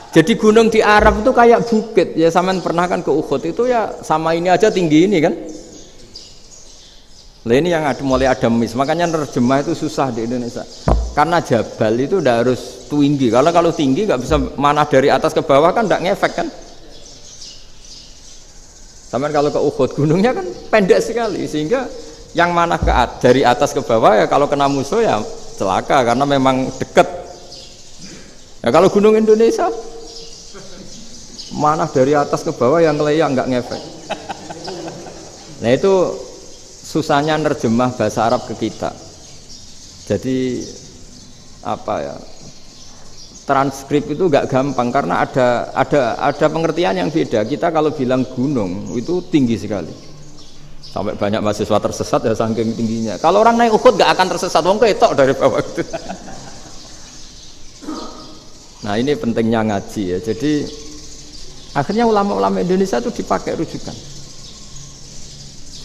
Jadi gunung di Arab itu kayak bukit. Ya sampean pernah kan ke Uhud itu ya sama ini aja tinggi ini kan? Lah ini yang mulai ada mis. Makanya nerjemah itu susah di Indonesia. Karena jabal itu udah harus tinggi. Kalau tinggi nggak bisa mana dari atas ke bawah kan nggak ngefek kan? Sampai kalau ke Uhud gunungnya kan pendek sekali sehingga yang mana dari atas ke bawah ya kalau kena musuh ya celaka karena memang dekat. Ya kalau gunung Indonesia mana dari atas ke bawah yang ngeleyang nggak ngefek. Nah itu susahnya nerjemah bahasa Arab ke kita. Jadi apa ya? Transkrip itu nggak gampang karena ada pengertian yang beda. Kita kalau bilang gunung itu tinggi sekali. Sampai banyak mahasiswa tersesat ya saking tingginya. Kalau orang naik Uhud nggak akan tersesat, wong ketok dari bawah itu. Nah ini pentingnya ngaji ya. Jadi akhirnya ulama-ulama Indonesia itu dipakai rujukan.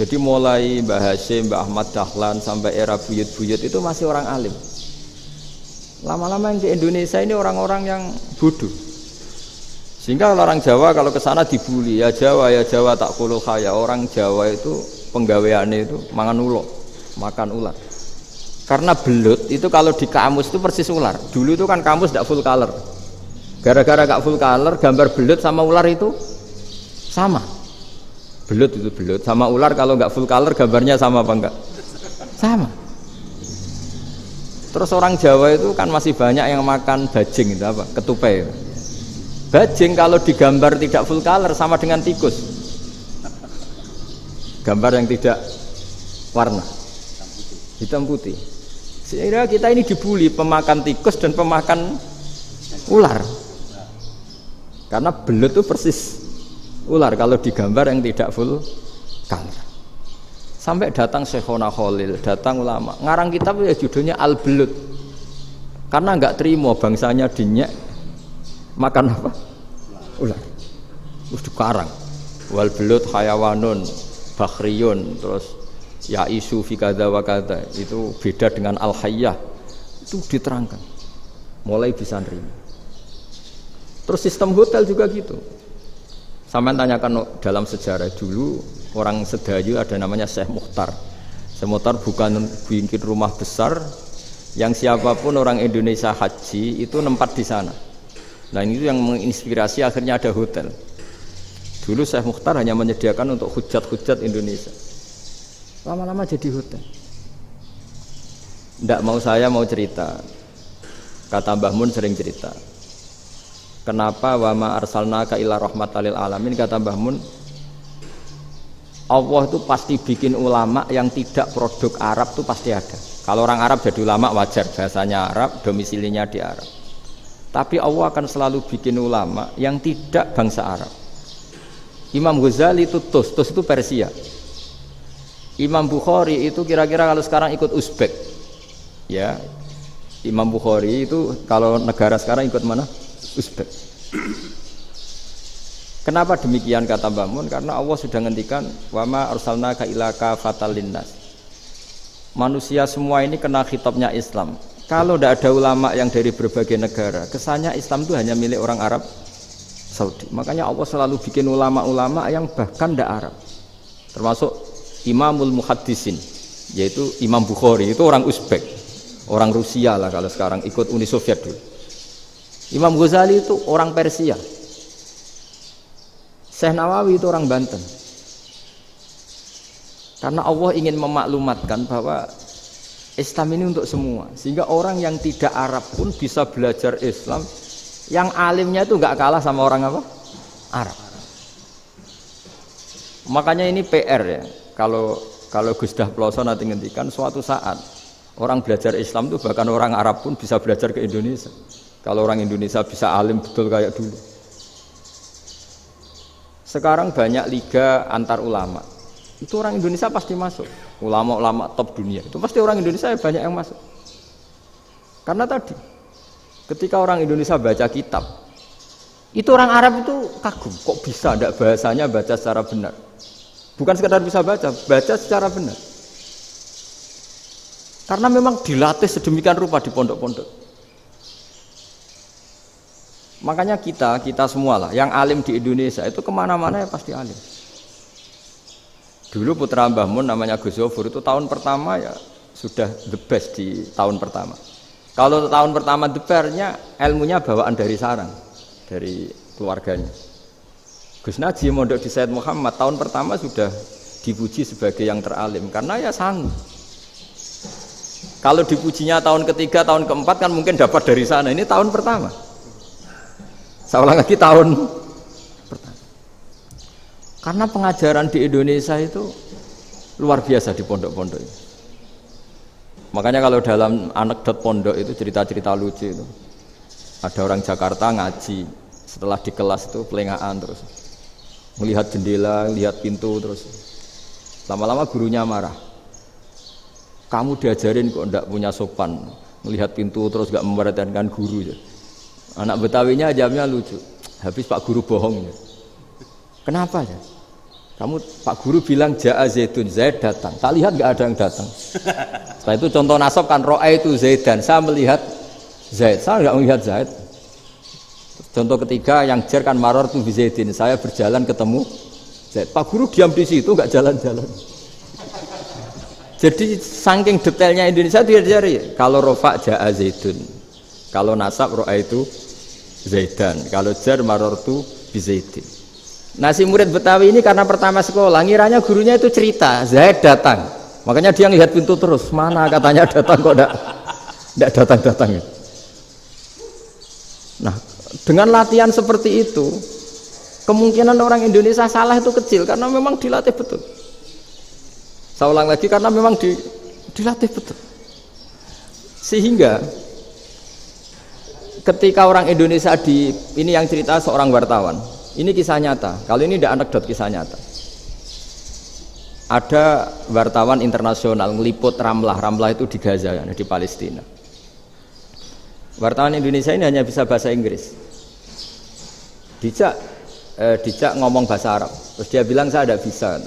Jadi mulai Mbah Hasyim, Mbah Ahmad Dahlan sampai era buyut-buyut itu masih orang alim. Lama-lama yang di Indonesia ini orang-orang yang bodoh. Sehingga orang Jawa kalau ke sana dibully, ya Jawa tak kulul khaya. Orang Jawa itu penggaweannya itu makan ular. Karena belut itu kalau di kamus itu persis ular. Dulu itu kan kamus tidak full color. Gara-gara gak full color, gambar belut sama ular itu sama. Belut itu belut sama ular kalau gak full color gambarnya sama apa enggak? Sama. Terus orang Jawa itu kan masih banyak yang makan bajing itu apa? Ketupai. Bajing kalau digambar tidak full color sama dengan tikus. Gambar yang tidak warna. Hitam putih. Sehingga kita ini dibully pemakan tikus dan pemakan ular. Karena belut itu persis ular kalau digambar yang tidak full color. Sampai datang Syekhona Khalil, datang ulama. Ngarang kitab ya judulnya Al-Belut. Karena enggak terima bangsanya dinyek makan apa? Ular. Terus dikarang. Wal belut hayawanun bakhriyun terus ya isu fi kadza wa kadza. Itu beda dengan al-hayyah. Itu diterangkan. Mulai bisa nerima. Terus sistem hotel juga gitu. Sampai tanyakan dalam sejarah dulu orang Sedayu ada namanya Syekh Mukhtar. Syekh Mukhtar bukan bikin rumah besar yang siapapun orang Indonesia haji itu nempat di sana. Nah ini yang menginspirasi akhirnya ada hotel. Dulu Syekh Mukhtar hanya menyediakan untuk hujat-hujat Indonesia. Lama-lama jadi hotel. Nggak mau saya mau cerita. Kata Mbah Mun sering cerita. Kenapa wa ma arsalnaka illa rahmatan lil alamin, kata Mbah Mun, Allah itu pasti bikin ulama yang tidak produk Arab itu pasti ada. Kalau orang Arab jadi ulama wajar, bahasanya Arab, domisilinya di Arab. Tapi Allah akan selalu bikin ulama yang tidak bangsa Arab. Imam Ghazali itu Tus itu Persia. Imam Bukhari itu kira-kira kalau sekarang ikut Uzbek. Ya. Imam Bukhari itu kalau negara sekarang ikut mana? Uzbek. Kenapa demikian kata Mbah Mun? Karena Allah sudah ngendikan wa ma arsalnaka illa kafatal linnas. Manusia semua ini kena khitabnya Islam. Kalau tidak ada ulama yang dari berbagai negara, kesannya Islam itu hanya milik orang Arab Saudi. Makanya Allah selalu bikin ulama-ulama yang bahkan tidak Arab. Termasuk Imamul Muhaddisin, yaitu Imam Bukhari, itu orang Uzbek, orang Rusia lah kalau sekarang ikut Uni Soviet dulu. Imam Ghazali itu orang Persia. Syekh Nawawi itu orang Banten. Karena Allah ingin memaklumatkan bahwa Islam ini untuk semua. Sehingga orang yang tidak Arab pun bisa belajar Islam. Yang alimnya itu nggak kalah sama orang apa? Arab. Makanya ini PR ya. Kalau Gus Dah Ploso nanti ngendikan suatu saat orang belajar Islam itu bahkan orang Arab pun bisa belajar ke Indonesia. Kalau orang Indonesia bisa alim betul kayak dulu. Sekarang banyak liga antar ulama. Itu orang Indonesia pasti masuk. Ulama-ulama top dunia. Itu pasti orang Indonesia banyak yang masuk. Karena tadi ketika orang Indonesia baca kitab, itu orang Arab itu kagum. Kok bisa ada bahasanya baca secara benar? Bukan sekedar bisa baca secara benar. Karena memang dilatih sedemikian rupa di pondok-pondok. Makanya kita semua lah, yang alim di Indonesia itu kemana-mana ya pasti alim. Dulu putra Mbah Mun namanya Gus Zofur itu tahun pertama ya sudah the best di tahun pertama. Kalau tahun pertama the best-nya ilmunya bawaan dari sarang, dari keluarganya. Gus Naji mondok di Said Muhammad tahun pertama sudah dipuji sebagai yang teralim karena ya sanggup. Kalau dipujinya tahun ketiga, tahun keempat kan mungkin dapat dari sana. Ini tahun pertama. Saya ulang lagi tahun pertama. Karena pengajaran di Indonesia itu luar biasa di pondok-pondok ini. Makanya kalau dalam anekdot pondok itu cerita-cerita lucu itu. Ada orang Jakarta ngaji, setelah di kelas itu pelengahan terus. Melihat jendela, lihat pintu terus. Lama-lama gurunya marah. Kamu diajarin kok ndak punya sopan, melihat pintu terus gak memperhatikan guru ya. Anak Betawinya jawabnya lucu. Habis Pak Guru bohong ya. Kenapa ya? Kamu Pak Guru bilang Ja'a Zaidun, Zaid datang. Tak lihat gak ada yang datang. Setelah itu contoh nasab kan ro'a itu Zaidan. Saya melihat Zaid, saya gak melihat Zaid. Contoh ketiga yang jar kan maror tu Zaidin. Saya berjalan ketemu Zaid. Pak Guru diam di situ gak jalan-jalan. Jadi saking detailnya Indonesia dia cari. Kalau rofa Ja'a Zaidun, kalau nasab ro'a itu Zaidan, kalau jar marortu bizaidin. Nah si murid Betawi ini karena pertama sekolah, ngiranya gurunya itu cerita Zaid datang, makanya dia ngelihat pintu terus. Mana katanya datang kok tidak datang-datang. Nah dengan latihan seperti itu, kemungkinan orang Indonesia salah itu kecil karena memang dilatih betul. Saya ulang lagi karena memang dilatih betul. Sehingga ketika orang Indonesia ini yang cerita seorang wartawan. Ini kisah nyata. Kalau ini tidak anekdot, kisah nyata. Ada wartawan internasional ngeliput Ramlah. Ramlah itu di Gaza, di Palestina. Wartawan Indonesia ini hanya bisa bahasa Inggris. Dijak ngomong bahasa Arab. Terus dia bilang saya tidak bisa.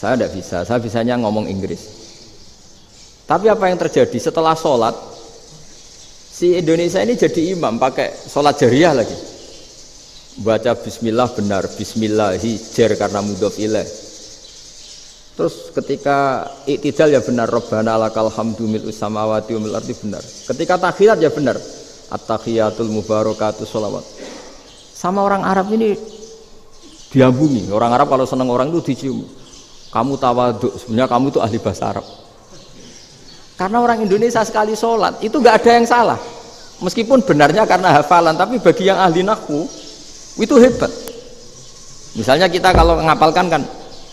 Saya tidak bisa, saya bisanya ngomong Inggris. Tapi apa yang terjadi setelah sholat, si Indonesia ini jadi imam pakai sholat jariah lagi. Baca bismillah benar, bismillahi jar karena mudhof ilaih. Terus ketika iktidal ya benar, Rabbana lakal hamdu mil'us samawati wa mil'ul ardi benar. Ketika tahiyat ya benar, at-tahiyatul mubarakatuh sholawat. Sama orang Arab ini diambungi. Orang Arab kalau senang orang itu dicium. Kamu tawaduk, sebenarnya kamu itu ahli bahasa Arab. Karena orang Indonesia sekali sholat itu nggak ada yang salah, meskipun benarnya karena hafalan, tapi bagi yang ahli nahwu itu hebat. Misalnya kita kalau ngapalkan kan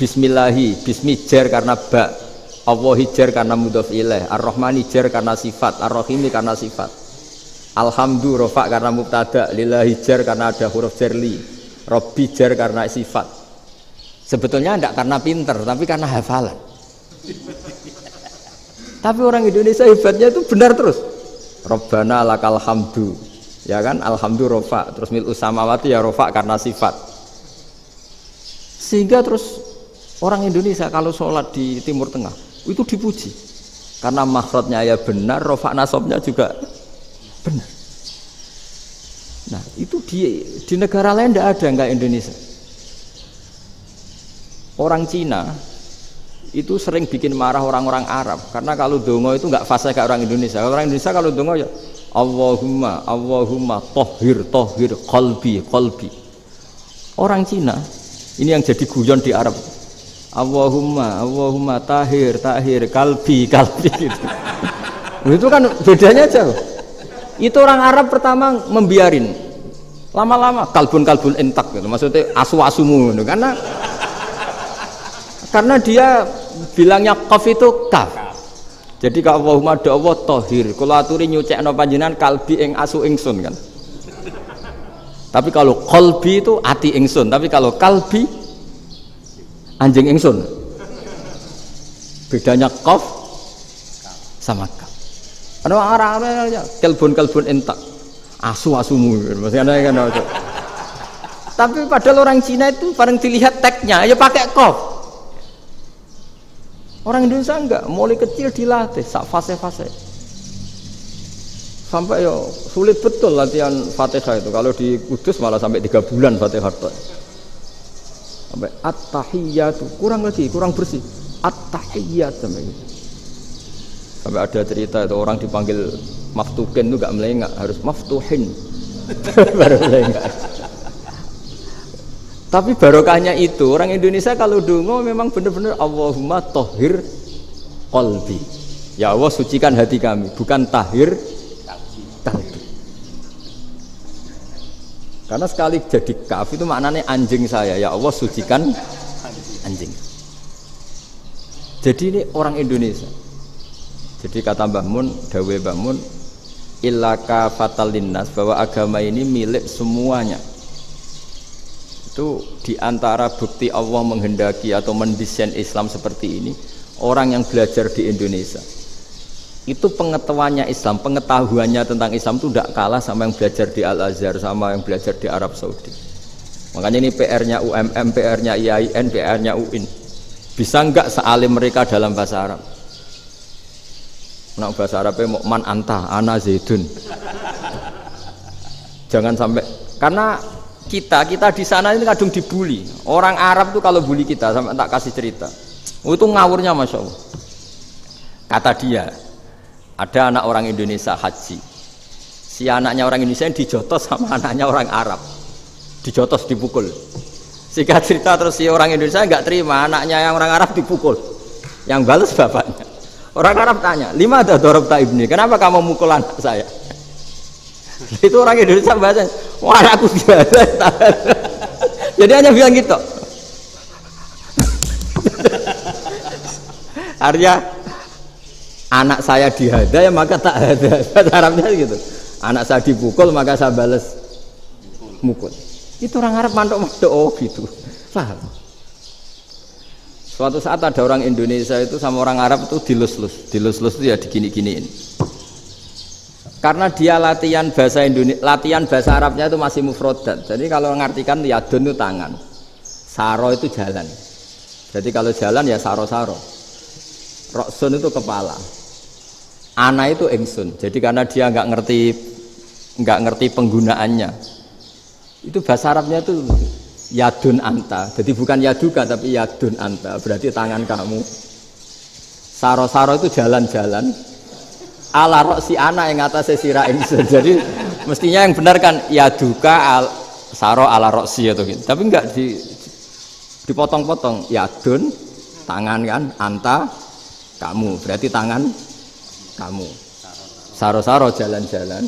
Bismillahi, Bismi jar karena ba, Allahi jar karena mudhof ilaih, Ar-Rahmani jar karena sifat, Ar-Rahimi karena sifat, Alhamdu rofa karena mubtada, Lillahi jar karena ada huruf jarli, Robbi jar karena sifat. Sebetulnya tidak karena pinter, tapi karena hafalan. Tapi orang Indonesia hebatnya itu benar terus. Rabbana lakal hamdu, ya kan? Alhamdu rofa, terus mil'us samawati ya rofa karena sifat. Sehingga terus orang Indonesia kalau sholat di Timur Tengah itu dipuji. Karena makhrajnya ya benar, rofa nasabnya juga benar. Nah itu di negara lain tidak ada nggak Indonesia. Orang Cina itu sering bikin marah orang-orang Arab karena kalau dongo itu nggak fasih kayak orang Indonesia. Orang Indonesia kalau dongo ya Allahumma tohhir qalbi. Orang Cina ini yang jadi guyon di Arab. Allahumma tahir kalbi gitu. Itu kan bedanya jauh. Itu orang Arab pertama membiarin, lama-lama kalbun entak gitu. Maksudnya asu-asumu gitu. Karena dia bilangnya qaf itu kaf. Jadi ka Allahumma da Allah tahir. Kula aturi nyucekno panjenengan kalbi ing asu ingsun kan. Tapi kalau qalbi itu ati ingsun, tapi kalau kalbi anjing ingsun. Bedanya qaf sama kaf. Ana arah-arah kalbun entak. Asu-asumu maksudnya kan. Tapi padahal orang Cina itu paling dilihat teksnya ya pakai qaf. Orang Indonesia enggak, mulai kecil dilatih sak fase-fase. Sampai yo sulit betul latihan Fatihah itu. Kalau di Kudus malah sampai 3 bulan Fatihah itu. Sampai at-tahiyyatu, kurang bersih. At-tahiyyat sampai gitu. Sampai ada cerita itu orang dipanggil maftuhin itu enggak melengak, harus maftuhin. Baru melengak. Tapi barokahnya itu orang Indonesia kalau dongo memang benar-benar Allahumma tahhir qalbi. Ya Allah sucikan hati kami, bukan tahhir kalbi. Karena sekali jadi kaf itu maknanya anjing saya. Ya Allah sucikan anjing. Jadi ini orang Indonesia. Jadi kata Mbah Mun, dawe Mbah Mun, illaka fatal linnas, bahwa agama ini milik semuanya. Itu diantara bukti Allah menghendaki atau mendesain Islam seperti ini, orang yang belajar di Indonesia itu pengetahuannya Islam, pengetahuannya tentang Islam itu tidak kalah sama yang belajar di Al-Azhar, sama yang belajar di Arab Saudi. Makanya ini PR-nya UMM, PR-nya IAIN, PR-nya UIN. Bisa enggak sealim mereka dalam bahasa Arab? Nah, bahasa Arabnya man anta, ana zaidun. Jangan sampai, karena kita di sana ini kadung dibully. Orang Arab tuh kalau bully kita, sampai tak kasih cerita. Itu ngawurnya Masya Allah. Kata dia, ada anak orang Indonesia haji. Si anaknya orang Indonesia yang dijotos sama anaknya orang Arab. Dijotos, dipukul. Singkat cerita terus si orang Indonesia nggak terima, anaknya yang orang Arab dipukul. Yang balas bapaknya. Orang Arab tanya, lima ada dorobta ibni, kenapa kamu mukul anak saya? Itu orang Indonesia bahasa, wah aku biasa. Jadi hanya bilang gitu. Artinya anak saya dihada ya maka tak ada. Bahasa Arabnya gitu. Anak saya dipukul maka saya balas mukul. Itu orang Arab mantuk-mantuk oh gitu. Paham? Suatu saat ada orang Indonesia itu sama orang Arab itu dilus-lus itu ya digini-giniin. Karena dia latihan bahasa Indonesia, latihan bahasa Arabnya itu masih mufrodat. Jadi kalau ngartikan yadun itu tangan, saro itu jalan. Jadi kalau jalan ya saro-saro. Roksun itu kepala, ana itu ingsun. Jadi karena dia nggak ngerti penggunaannya, itu bahasa Arabnya itu yadun anta. Jadi bukan yaduka tapi yadun anta. Berarti tangan kamu. Saro-saro itu jalan-jalan. Ala roksi anak yang atasnya sirah ingsun. Jadi mestinya yang benar kan yaduka saro ala roksi atau gitu. Tapi enggak dipotong-potong. Yadun tangan kan, anta kamu. Berarti tangan kamu. Saro-saro jalan-jalan.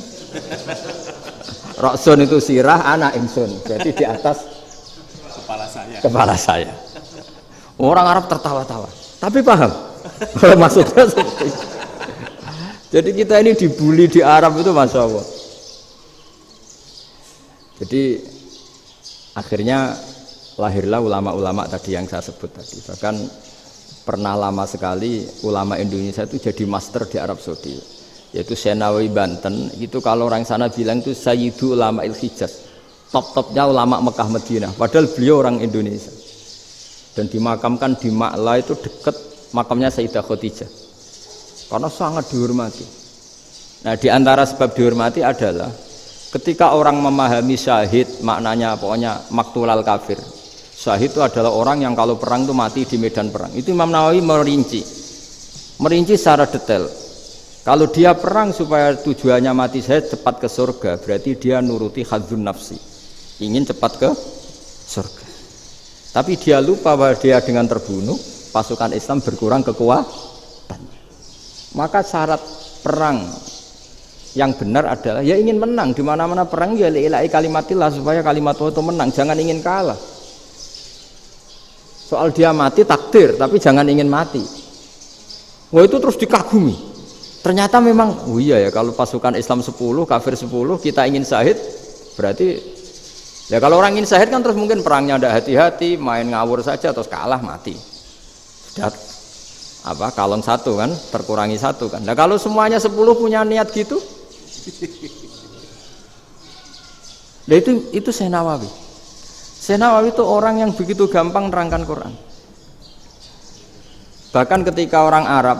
Roksun itu sirah anak ingsun. Berarti di atas kepala saya. Orang Arab tertawa-tawa. Tapi paham. Kalau maksudnya seperti itu. Jadi kita ini dibully di Arab itu Masya Allah. Jadi akhirnya lahirlah ulama-ulama tadi yang saya sebut tadi. Bahkan pernah lama sekali ulama Indonesia itu jadi master di Arab Saudi. Yaitu Senawi Banten. Itu kalau orang sana bilang itu Sayyidu Ulama Il-Hijaz. Top-topnya ulama Mekah Madinah. Padahal beliau orang Indonesia. Dan dimakamkan di Ma'la itu dekat makamnya Sayyidah Khadijah. Karena sangat dihormati. Nah, di antara sebab dihormati adalah ketika orang memahami syahid, maknanya pokoknya maktulal kafir. Syahid itu adalah orang yang kalau perang itu mati di medan perang. Itu Imam Nawawi merinci secara detail. Kalau dia perang supaya tujuannya mati syahid cepat ke surga, berarti dia nuruti hadzun nafsi, ingin cepat ke surga. Tapi dia lupa bahwa dia dengan terbunuh pasukan Islam berkurang kekuatan. Maka syarat perang yang benar adalah ya ingin menang. Di mana-mana perang ya ilahi kalimatillah, supaya kalimat Allah itu menang, jangan ingin kalah. Soal dia mati takdir, tapi jangan ingin mati. Wah, itu terus dikagumi. Ternyata memang oh iya ya, kalau pasukan Islam 10 kafir 10 kita ingin syahid, berarti ya kalau orang ingin syahid kan terus mungkin perangnya tidak hati-hati, main ngawur saja terus kalah mati. Sudah apa kalon satu kan terkurangi satu kan. Nah kalau semuanya 10 punya niat gitu, nah itu Senawawi. Senawawi itu orang yang begitu gampang nerangkan Quran. Bahkan ketika orang Arab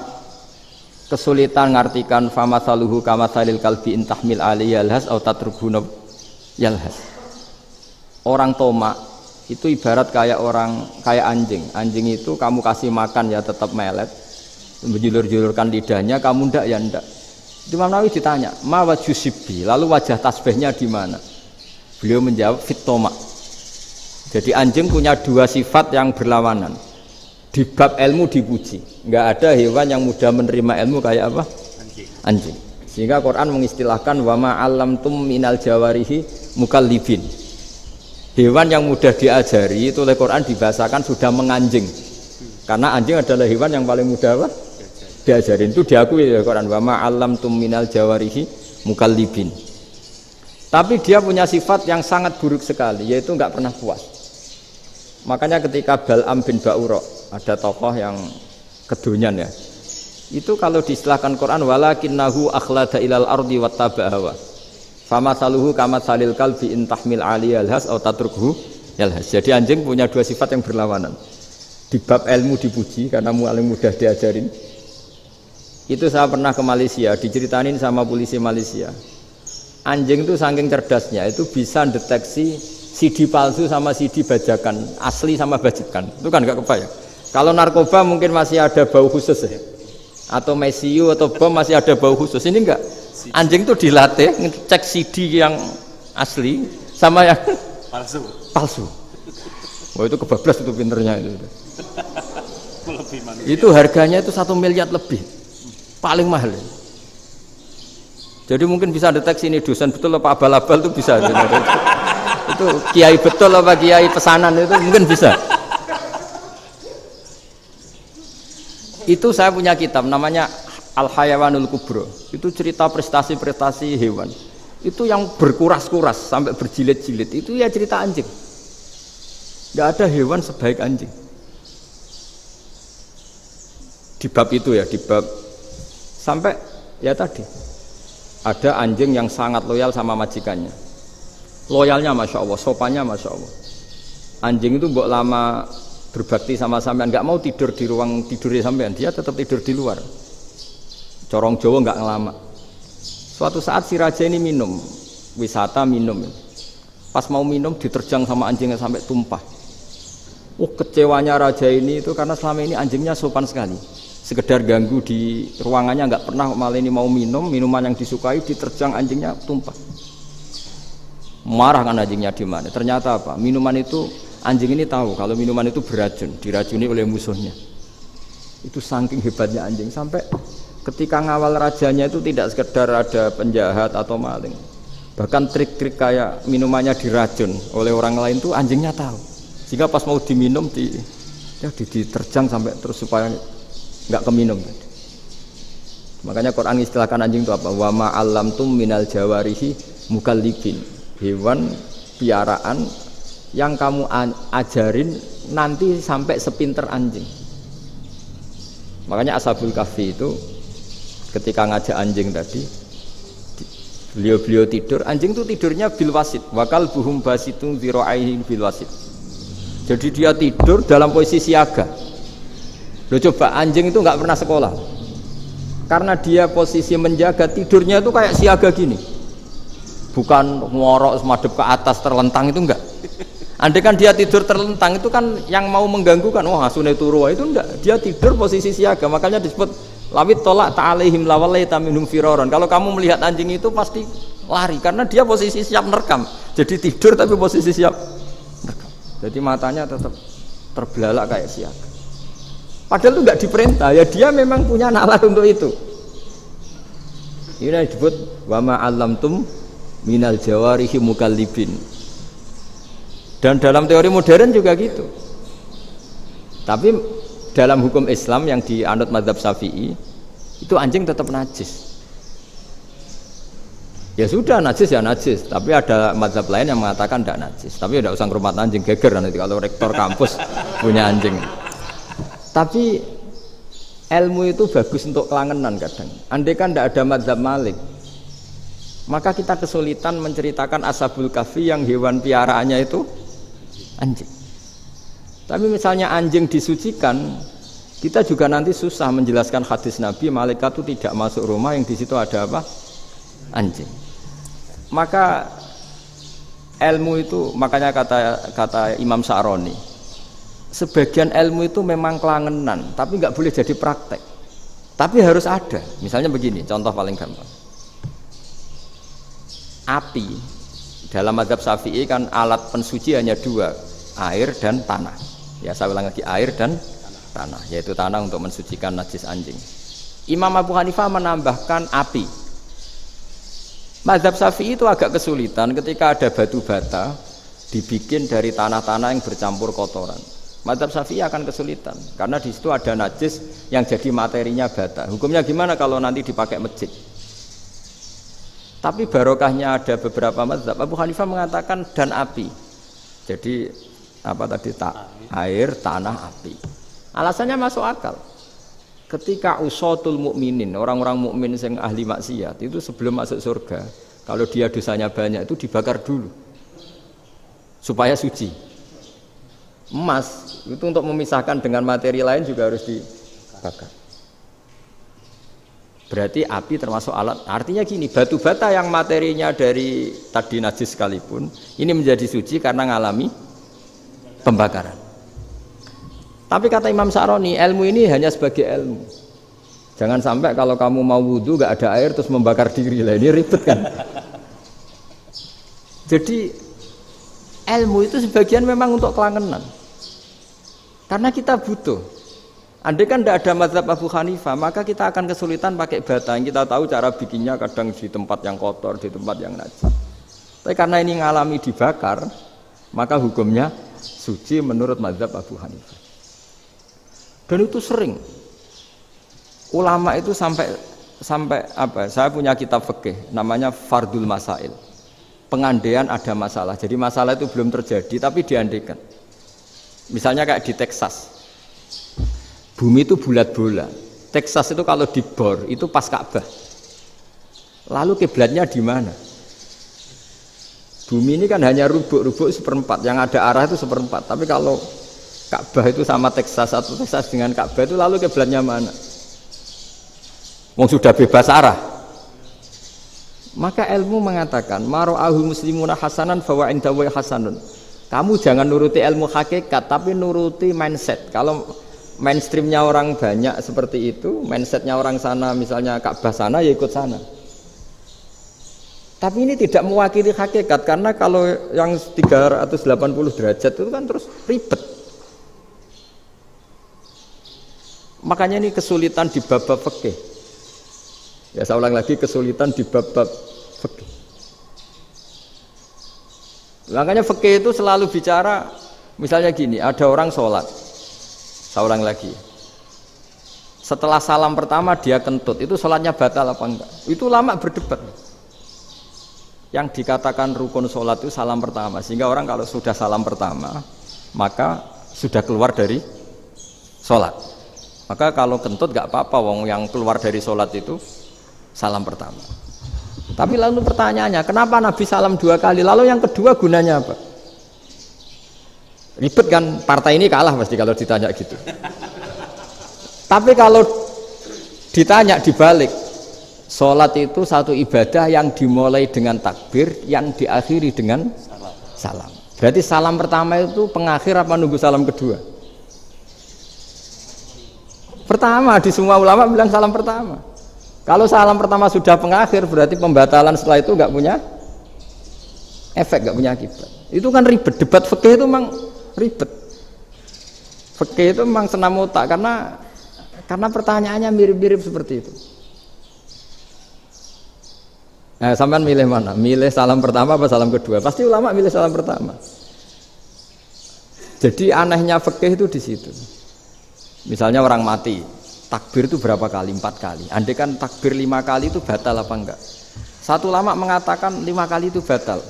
kesulitan ngartikan famasaluhu kamasalil kalbi intahmil alaihi yalhas au tatrukhu yalhas. Orang Tomak itu ibarat kayak anjing. Anjing itu kamu kasih makan ya tetap melet, menjulur-julurkan lidahnya, kamu ndak ya ndak. Imam Nawawi ditanya, "Ma wajhu sibbi?" Lalu wajah tasbihnya di mana? Beliau menjawab, "Fit Tomak." Jadi anjing punya dua sifat yang berlawanan. Di bab ilmu dipuji. Enggak ada hewan yang mudah menerima ilmu kayak apa? Anjing. Sehingga Quran mengistilahkan wa ma 'allamtum minal jawarihi mukallibin. Hewan yang mudah diajari itu oleh Quran dibahasakan sudah menganjing. Karena anjing adalah hewan yang paling mudah apa? Diajarin. Itu diakui oleh Quran wa ma 'allamtum minal jawarihi mukallibin. Tapi dia punya sifat yang sangat buruk sekali, yaitu enggak pernah puas. Makanya ketika Bal'am bin Ba'ura, ada tokoh yang kedonyan ya, itu kalau diistilahkan Quran walakinnahu akhlada ilal ardi wattaba'a hawa famasaluhu kamatsalil kalbi intahmil aliyal has atau tatrukhu yalhas. Jadi anjing punya dua sifat yang berlawanan. Di bab ilmu dipuji karena paling mudah diajarin. Itu saya pernah ke Malaysia, diceritain sama polisi Malaysia. Anjing itu saking cerdasnya itu bisa deteksi CD palsu sama CD bajakan, asli sama bajakan. Itu kan enggak kebayang. Kalau narkoba mungkin masih ada bau khusus ya. Atau mesiu atau bom masih ada bau khusus. Ini enggak. Anjing itu dilatih ngecek CD yang asli sama yang palsu. Wah itu kebablas itu pinternya itu. Itu harganya itu 1 miliar lebih. Paling mahal. Jadi mungkin bisa deteksi ini dosen betul apa abal-abal itu bisa. Itu kiai betul apa kiai pesanan itu mungkin bisa. Itu saya punya kitab namanya Al-Hayawanul Kubro. Itu cerita prestasi-prestasi hewan. Itu yang berkuras-kuras sampai berjilid-jilid. Itu ya cerita anjing. Gak ada hewan sebaik anjing. Di bab itu ya, di bab sampai ya tadi ada anjing yang sangat loyal sama majikannya. Loyalnya Masya Allah, sopannya Masya Allah. Anjing itu mbok lama berbakti sama sampean, nggak mau tidur di ruang tidurnya sampean, dia tetap tidur di luar. Corong Jawa nggak ngelama. Suatu saat si raja ini minum, wisata minum. Pas mau minum diterjang sama anjingnya sampai tumpah. Kecewanya raja ini itu karena selama ini anjingnya sopan sekali. Sekedar ganggu di ruangannya nggak pernah, malah ini mau minum, minuman yang disukai diterjang anjingnya tumpah. Marah kan anjingnya di mana? Ternyata apa? Minuman itu anjing ini tahu kalau minuman itu beracun, diracuni oleh musuhnya. Itu saking hebatnya anjing sampai ketika ngawal rajanya itu tidak sekedar ada penjahat atau maling. Bahkan trik-trik kayak minumannya diracun oleh orang lain itu anjingnya tahu. Sehingga pas mau diminum diterjang sampai terus supaya enggak keminum. Makanya Quran istilahkan anjing itu apa? Wa ma 'allamtum minal jawarihi mukallibin. Hewan piaraan yang kamu ajarin nanti sampai sepinter anjing. Makanya Ashabul Kahfi itu ketika ngajak anjing tadi, beliau tidur, anjing itu tidurnya bil wasit, wakal buhum basitun zira'aihi bil wasit. Jadi dia tidur dalam posisi siaga. Loh coba anjing itu nggak pernah sekolah, karena dia posisi menjaga, tidurnya itu kayak siaga gini. Bukan ngorok semadep ke atas terlentang, itu enggak. Andai kan dia tidur terlentang itu kan yang mau mengganggu kan, asune turu itu enggak. Dia tidur posisi siaga, makanya disebut lawit tolak ta'alaihim lawalaita minhum firaron. Kalau kamu melihat anjing itu pasti lari karena dia posisi siap merekam. Jadi tidur tapi posisi siap merekam. Jadi matanya tetap terbelalak kayak siaga. Padahal itu enggak diperintah, ya dia memang punya nalar untuk itu. Ini disebut wa ma 'allamtum minal jawarihi mukallibin. Dan dalam teori modern juga gitu. Tapi dalam hukum Islam yang dianut mazhab Syafi'i itu anjing tetap najis. Ya sudah najis ya najis, tapi ada mazhab lain yang mengatakan tidak najis. Tapi tidak usah ngurmat anjing, geger nanti kalau rektor kampus punya anjing. Tapi ilmu itu bagus untuk kelangenan kadang. Andai kan tidak ada mazhab Malik, maka kita kesulitan menceritakan Ashabul Kahfi yang hewan piaraannya itu anjing. Tapi misalnya anjing disucikan, Kita juga nanti susah menjelaskan hadis Nabi malaikat itu tidak masuk rumah yang di situ ada apa? Anjing. Maka ilmu itu, makanya kata Imam Sa'roni, sebagian ilmu itu memang kelangenan, tapi nggak boleh jadi praktek. Tapi harus ada. Misalnya begini, contoh paling gampang. Api dalam mazhab Syafi'i kan alat pensuci hanya dua, air dan tanah. Ya saya ulang lagi, air dan tanah, yaitu tanah untuk mensucikan najis anjing. Imam Abu Hanifah menambahkan api. Mazhab Syafi'i itu agak kesulitan ketika ada batu bata dibikin dari tanah-tanah yang bercampur kotoran. Mazhab Syafi'i akan kesulitan karena di situ ada najis yang jadi materinya bata. Hukumnya gimana kalau nanti dipakai masjid? Tapi barokahnya ada beberapa mazhab. Abu Hanifah mengatakan dan api. Jadi apa tadi air, tanah, api. Alasannya masuk akal. Ketika usatul mukminin, orang-orang mukmin yang ahli maksiat itu sebelum masuk surga, kalau dia dosanya banyak itu dibakar dulu supaya suci. Emas itu untuk memisahkan dengan materi lain juga harus dibakar. Berarti api termasuk alat. Artinya gini, batu bata yang materinya dari tadi najis sekalipun ini menjadi suci karena ngalami pembakaran. Tapi kata Imam Sa'roni, ilmu ini hanya sebagai ilmu. Jangan sampai kalau kamu mau wudhu gak ada air terus membakar diri lah, ini ribet kan. Jadi ilmu itu sebagian memang untuk kelangenan. Karena kita butuh. Andai kan tidak ada mazhab Abu Hanifah, maka kita akan kesulitan pakai bata. Yang kita tahu cara bikinnya kadang di tempat yang kotor, di tempat yang najis. Tapi karena ini ngalami dibakar, maka hukumnya suci menurut mazhab Abu Hanifah. Dan itu sering ulama itu sampai apa? Saya punya kitab fikih namanya Fardul Masail. Pengandaian ada masalah. Jadi masalah itu belum terjadi tapi diandaikan. Misalnya kayak di Texas. Bumi itu bulat-bulat. Texas itu kalau dibor itu pas Ka'bah. Lalu kiblatnya di mana? Bumi ini kan hanya rubuk-rubuk seperempat, yang ada arah itu seperempat. Tapi kalau Ka'bah itu sama Texas atau Texas dengan Ka'bah itu lalu kiblatnya mana? Wong sudah bebas arah. Maka ilmu mengatakan mara'ahu muslimuna hasanan fawa indahu hasanun. Kamu jangan nuruti ilmu hakikat tapi nuruti mindset. Kalau mainstreamnya orang banyak seperti itu, mindsetnya orang sana misalnya Ka'bah sana ya ikut sana. Tapi ini tidak mewakili hakikat karena kalau yang 380 derajat itu kan terus ribet. Makanya ini kesulitan di bab-bab fikih. Ya saya ulang lagi, kesulitan di bab-bab fikih. Makanya fikih itu selalu bicara, misalnya gini, ada orang sholat. Saya ulang lagi. Setelah salam pertama dia kentut, itu sholatnya batal apa enggak? Itu lama berdebat. Yang dikatakan rukun sholat itu salam pertama. Sehingga orang kalau sudah salam pertama, maka sudah keluar dari sholat. Maka kalau kentut gak apa-apa, wong yang keluar dari sholat itu salam pertama. Tapi lalu pertanyaannya, kenapa Nabi salam 2 kali? Lalu yang kedua gunanya apa? Ribet kan, partai ini kalah pasti kalau ditanya gitu. Tapi kalau ditanya dibalik, sholat itu satu ibadah yang dimulai dengan takbir, yang diakhiri dengan salam. Berarti salam pertama itu pengakhir apa nunggu salam kedua? Pertama, di semua ulama bilang salam pertama. Kalau salam pertama sudah pengakhir, berarti pembatalan setelah itu nggak punya efek, nggak punya akibat. Itu kan ribet. Debat fikih itu memang ribet. Fikih itu memang senam otak karena pertanyaannya mirip-mirip seperti itu. Nah, sampean milih mana? Milih salam pertama apa salam kedua? Pasti ulama milih salam pertama. Jadi anehnya fikih itu di situ. Misalnya orang mati, takbir itu berapa kali? 4 kali. Andai kan takbir 5 kali itu batal apa enggak? Satu ulama mengatakan 5 kali itu batal.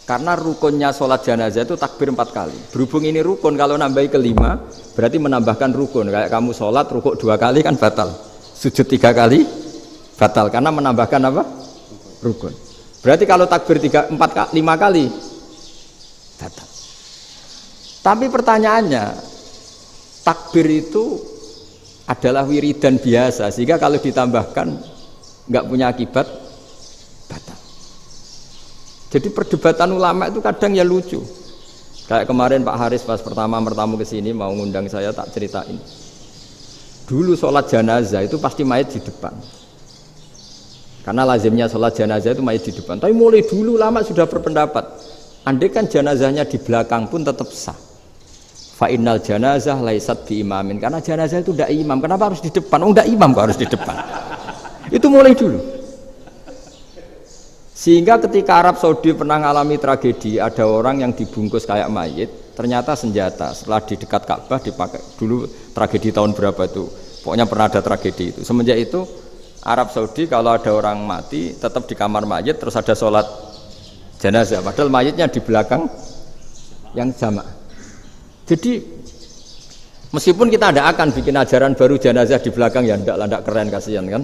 Karena rukunnya sholat jenazah itu takbir 4 kali. Berhubung ini rukun, kalau nambahi ke 5 berarti menambahkan rukun. Kayak kamu sholat rukuk 2 kali kan batal. Sujud 3 kali batal karena menambahkan apa? Rukun. Berarti kalau takbir 5 kali batal. Tapi pertanyaannya, takbir itu adalah wiridan biasa, sehingga kalau ditambahkan nggak punya akibat batal. Jadi perdebatan ulama itu kadang ya lucu. Kayak kemarin Pak Haris pas pertama ke sini mau ngundang saya, tak ceritain. Dulu sholat jenazah itu pasti mayat di depan. Karena lazimnya sholat jenazah itu mayat di depan. Tapi mulai dulu lama sudah berpendapat, andai kan jenazahnya di belakang pun tetap sah. Fa innal janazah laisat bi imamin. Karena jenazah itu tidak imam. Kenapa harus di depan? Oh, tidak imam kok harus di depan. Itu mulai dulu. Sehingga ketika Arab Saudi pernah mengalami tragedi, ada orang yang dibungkus kayak mayit, ternyata senjata. Setelah di dekat Ka'bah dipakai. Dulu tragedi tahun berapa itu? Pokoknya pernah ada tragedi itu. Semenjak itu Arab Saudi kalau ada orang mati tetap di kamar mayit, terus ada sholat jenazah. Padahal mayitnya di belakang yang jamaah. Jadi meskipun kita tidak akan bikin ajaran baru jenazah di belakang, ya tidak keren, kasihan kan.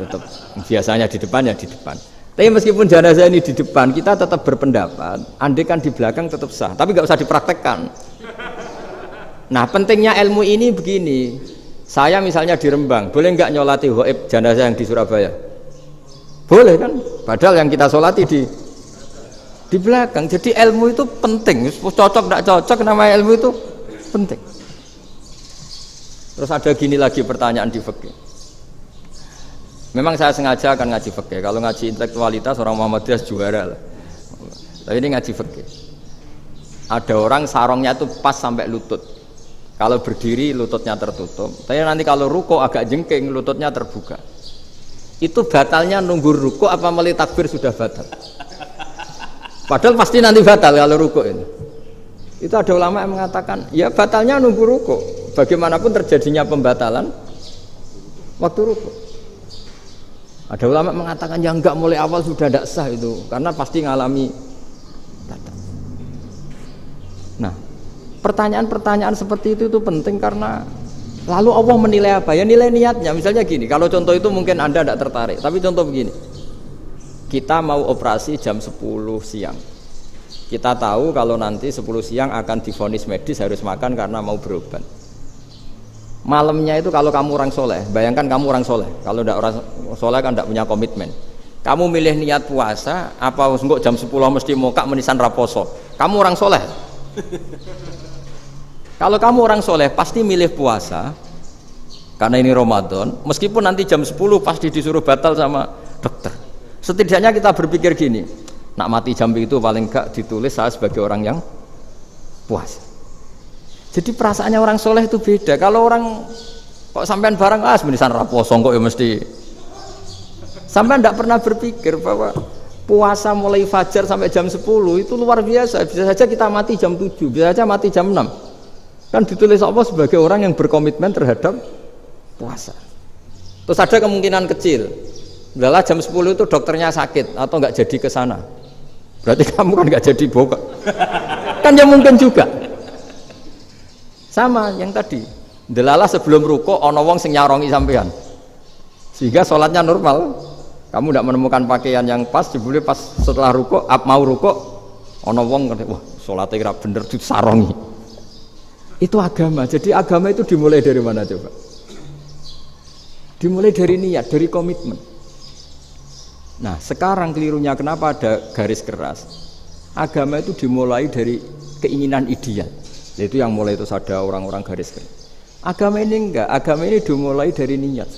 Tetap biasanya di depan ya di depan. Tapi meskipun jenazah ini di depan, kita tetap berpendapat andai kan di belakang tetap sah, tapi nggak usah dipraktekkan. Nah pentingnya ilmu ini begini. Saya misalnya di Rembang, boleh nggak nyolati ghaib jenazah yang di Surabaya? Boleh kan? Padahal yang kita solati di belakang. Jadi ilmu itu penting. Cocok tidak cocok, nama ilmu itu penting. Terus ada gini lagi pertanyaan di fikih. Memang saya sengaja akan ngaji fikih. Kalau ngaji intelektualitas orang Muhammadiyah juara lah. Tapi ini ngaji fikih. Ada orang sarongnya itu pas sampai lutut. Kalau berdiri lututnya tertutup, tapi nanti kalau ruko agak jengking lututnya terbuka. Itu batalnya nunggu ruko apa mulai takbir sudah batal? Padahal pasti nanti batal kalau ruko ini. Itu ada ulama yang mengatakan, ya batalnya nunggu ruko. Bagaimanapun terjadinya pembatalan waktu ruko. Ada ulama mengatakan yang enggak mulai awal sudah tidak sah itu, karena pasti ngalami batal. Nah, pertanyaan-pertanyaan seperti itu penting karena lalu Allah menilai apa? Ya nilai niatnya. Misalnya gini, kalau contoh itu mungkin Anda tidak tertarik, tapi contoh begini. Kita mau operasi jam 10 siang. Kita tahu kalau nanti 10 siang akan divonis medis harus makan karena mau berobat. Malamnya itu kalau kamu orang soleh, bayangkan kamu orang soleh. Kalau tidak orang soleh kan tidak punya komitmen. Kamu milih niat puasa, apa enggak jam 10 mesti mokak menisan raposo. Kamu orang soleh. Kalau kamu orang soleh pasti milih puasa karena ini Ramadan, meskipun nanti jam 10 pasti disuruh batal sama dokter. Setidaknya kita berpikir gini, nak mati jam itu paling enggak ditulis saya sebagai orang yang puasa. Jadi perasaannya orang soleh itu beda. Kalau orang kok sampean barang menisan raposo kok ya mesti. Sampean tidak pernah berpikir bahwa puasa mulai fajar sampai jam 10 itu luar biasa. Bisa saja kita mati jam 7, bisa saja mati jam 6. Kan ditulis Allah sebagai orang yang berkomitmen terhadap puasa. Terus ada kemungkinan kecil, udahlah jam 10 itu dokternya sakit atau nggak jadi ke sana. Berarti kamu kan nggak jadi buka. Kan ya mungkin juga. Sama yang tadi. Delalah sebelum ruko ono wong sing nyarongi sampean. Sehingga sholatnya normal. Kamu tidak menemukan pakaian yang pas, jebule pas setelah ruko, mau ruko ono wong wah sholatnya kira bener disarongi. Itu agama. Jadi agama itu dimulai dari mana coba? Dimulai dari niat, dari komitmen. Nah sekarang kelirunya kenapa ada garis keras? Agama itu dimulai dari keinginan ideal. Itu yang mulai itu ada orang-orang garis keras. Agama ini enggak, agama ini dimulai dari niat.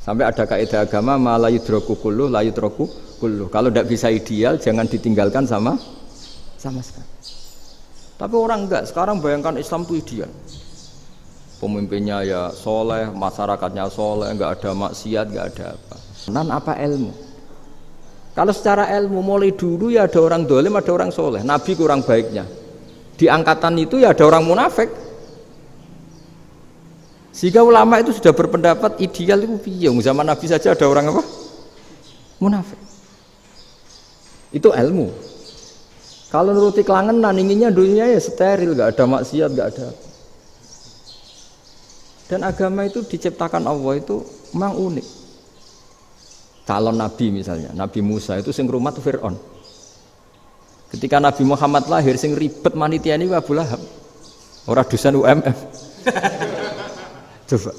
Sampai ada kaidah agama la yudraku kulluh la yutraku kulluh. Kalau tidak bisa ideal jangan ditinggalkan sama sekali. Tapi orang enggak, sekarang bayangkan Islam itu ideal. Pemimpinnya ya soleh, masyarakatnya soleh, enggak ada maksiat, enggak ada apa. Nan apa ilmu? Kalau secara ilmu mulai dulu ya ada orang dolim, ada orang soleh. Nabi kurang baiknya. Di angkatan itu ya ada orang munafik. Sehingga ulama itu sudah berpendapat ideal itu piye? Zaman Nabi saja ada orang apa? Munafik. Itu ilmu. Kalau nuruti kelangenan inginnya dunia ya steril, gak ada maksiat, gak ada. Dan agama itu diciptakan Allah itu memang unik. Calon Nabi misalnya, Nabi Musa itu sing rumah tuh Fir'aun. Ketika Nabi Muhammad lahir sing ribet manitia ini Abu Lahab. Orang dosen UMM. Coba.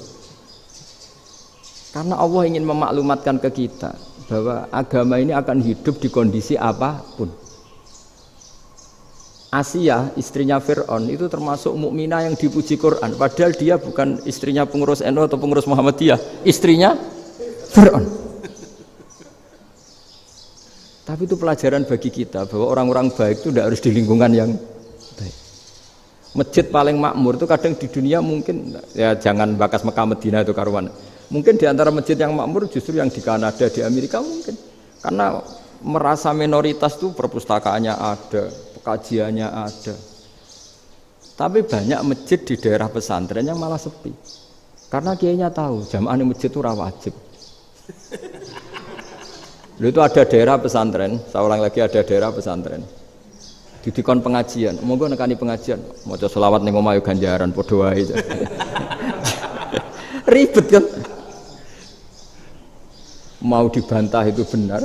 Karena Allah ingin memaklumatkan ke kita bahwa agama ini akan hidup di kondisi apapun. Asiyah, istrinya Fir'aun itu termasuk mukminah yang dipuji Quran, padahal dia bukan istrinya pengurus NU atau pengurus Muhammadiyah, istrinya Fir'aun. Tapi itu pelajaran bagi kita bahwa orang-orang baik itu tidak harus di lingkungan yang baik. Masjid paling makmur itu kadang di dunia mungkin, ya jangan bakas Mekah Madinah itu karuan. Mungkin di antara masjid yang makmur justru yang di Kanada, di Amerika mungkin. Karena merasa minoritas itu perpustakaannya ada, kajiannya ada. Tapi banyak masjid di daerah pesantren yang malah sepi. Karena kiainya tahu jamaah di masjid itu wajib. Lalu itu ada daerah pesantren, saya ulang lagi ada daerah pesantren. Didikon pengajian, monggo nekani pengajian, maca selawat ning omah yo ganjaran padha wae. Ribet kan? Mau dibantah itu benar,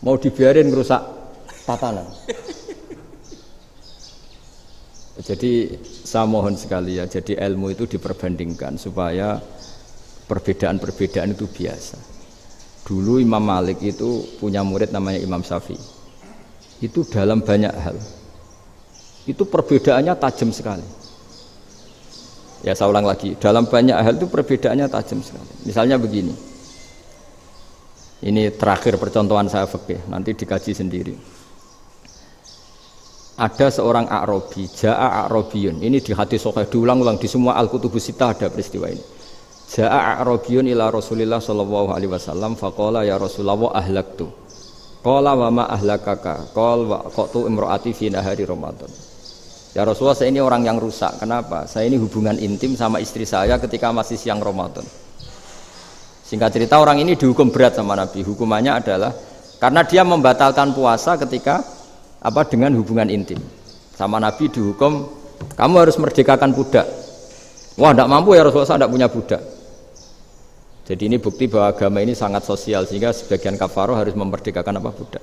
mau dibiarin ngerusak tatanan. Jadi saya mohon sekali ya, jadi ilmu itu diperbandingkan supaya perbedaan-perbedaan itu biasa. Dulu Imam Malik itu punya murid namanya Imam Syafi'i. Itu dalam banyak hal. Itu perbedaannya tajam sekali. Ya saya ulang lagi, dalam banyak hal itu perbedaannya tajam sekali. Misalnya begini. Ini terakhir percontohan saya fikih, nanti dikaji sendiri. Ada seorang A'rabi, Ja'a A'rabiyun. Ini di hadis sahih diulang-ulang di semua Al-Kutubus Sittah ada peristiwa ini. Ja'a A'rabiyun ila Rasulillah sallallahu alaihi wasallam faqala ya Rasulullah ahlaktu. Qala wa ma ahlakaka? Qala wa qatu imraati fi nahari Ramadan. Ya Rasulullah, saya ini orang yang rusak. Kenapa? Saya ini hubungan intim sama istri saya ketika masih siang Ramadan. Singkat cerita orang ini dihukum berat sama Nabi. Hukumannya adalah karena dia membatalkan puasa ketika dengan hubungan intim. Sama Nabi dihukum, kamu harus merdekakan budak. Wah, tidak mampu ya Rasulullah, saya tidak punya budak. Jadi ini bukti bahwa agama ini sangat sosial sehingga sebagian kafaroh harus memerdekakan budak.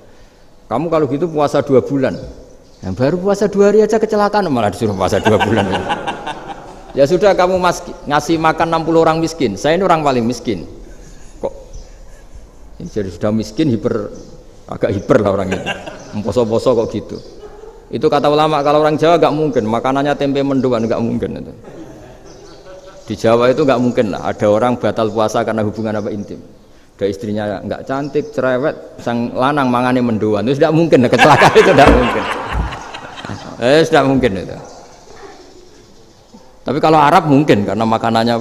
Kamu kalau gitu puasa 2 bulan. Yang baru puasa 2 hari aja kecelakaan malah disuruh puasa 2 bulan. Ya sudah kamu ngasih makan 60 orang miskin. Saya ini orang paling miskin. Kok ini jadi sudah miskin agak hiper lah orang ini. Poso-poso kok gitu. Itu kata ulama kalau orang Jawa nggak mungkin makanannya tempe mendoan, nggak mungkin itu. Di Jawa itu nggak mungkin lah ada orang batal puasa karena hubungan intim. Ada istrinya nggak cantik, cerewet, sang lanang mangane mendoan, itu tidak mungkin. Kecelakaan itu tidak mungkin. Tidak mungkin itu. Tapi kalau Arab mungkin karena makanannya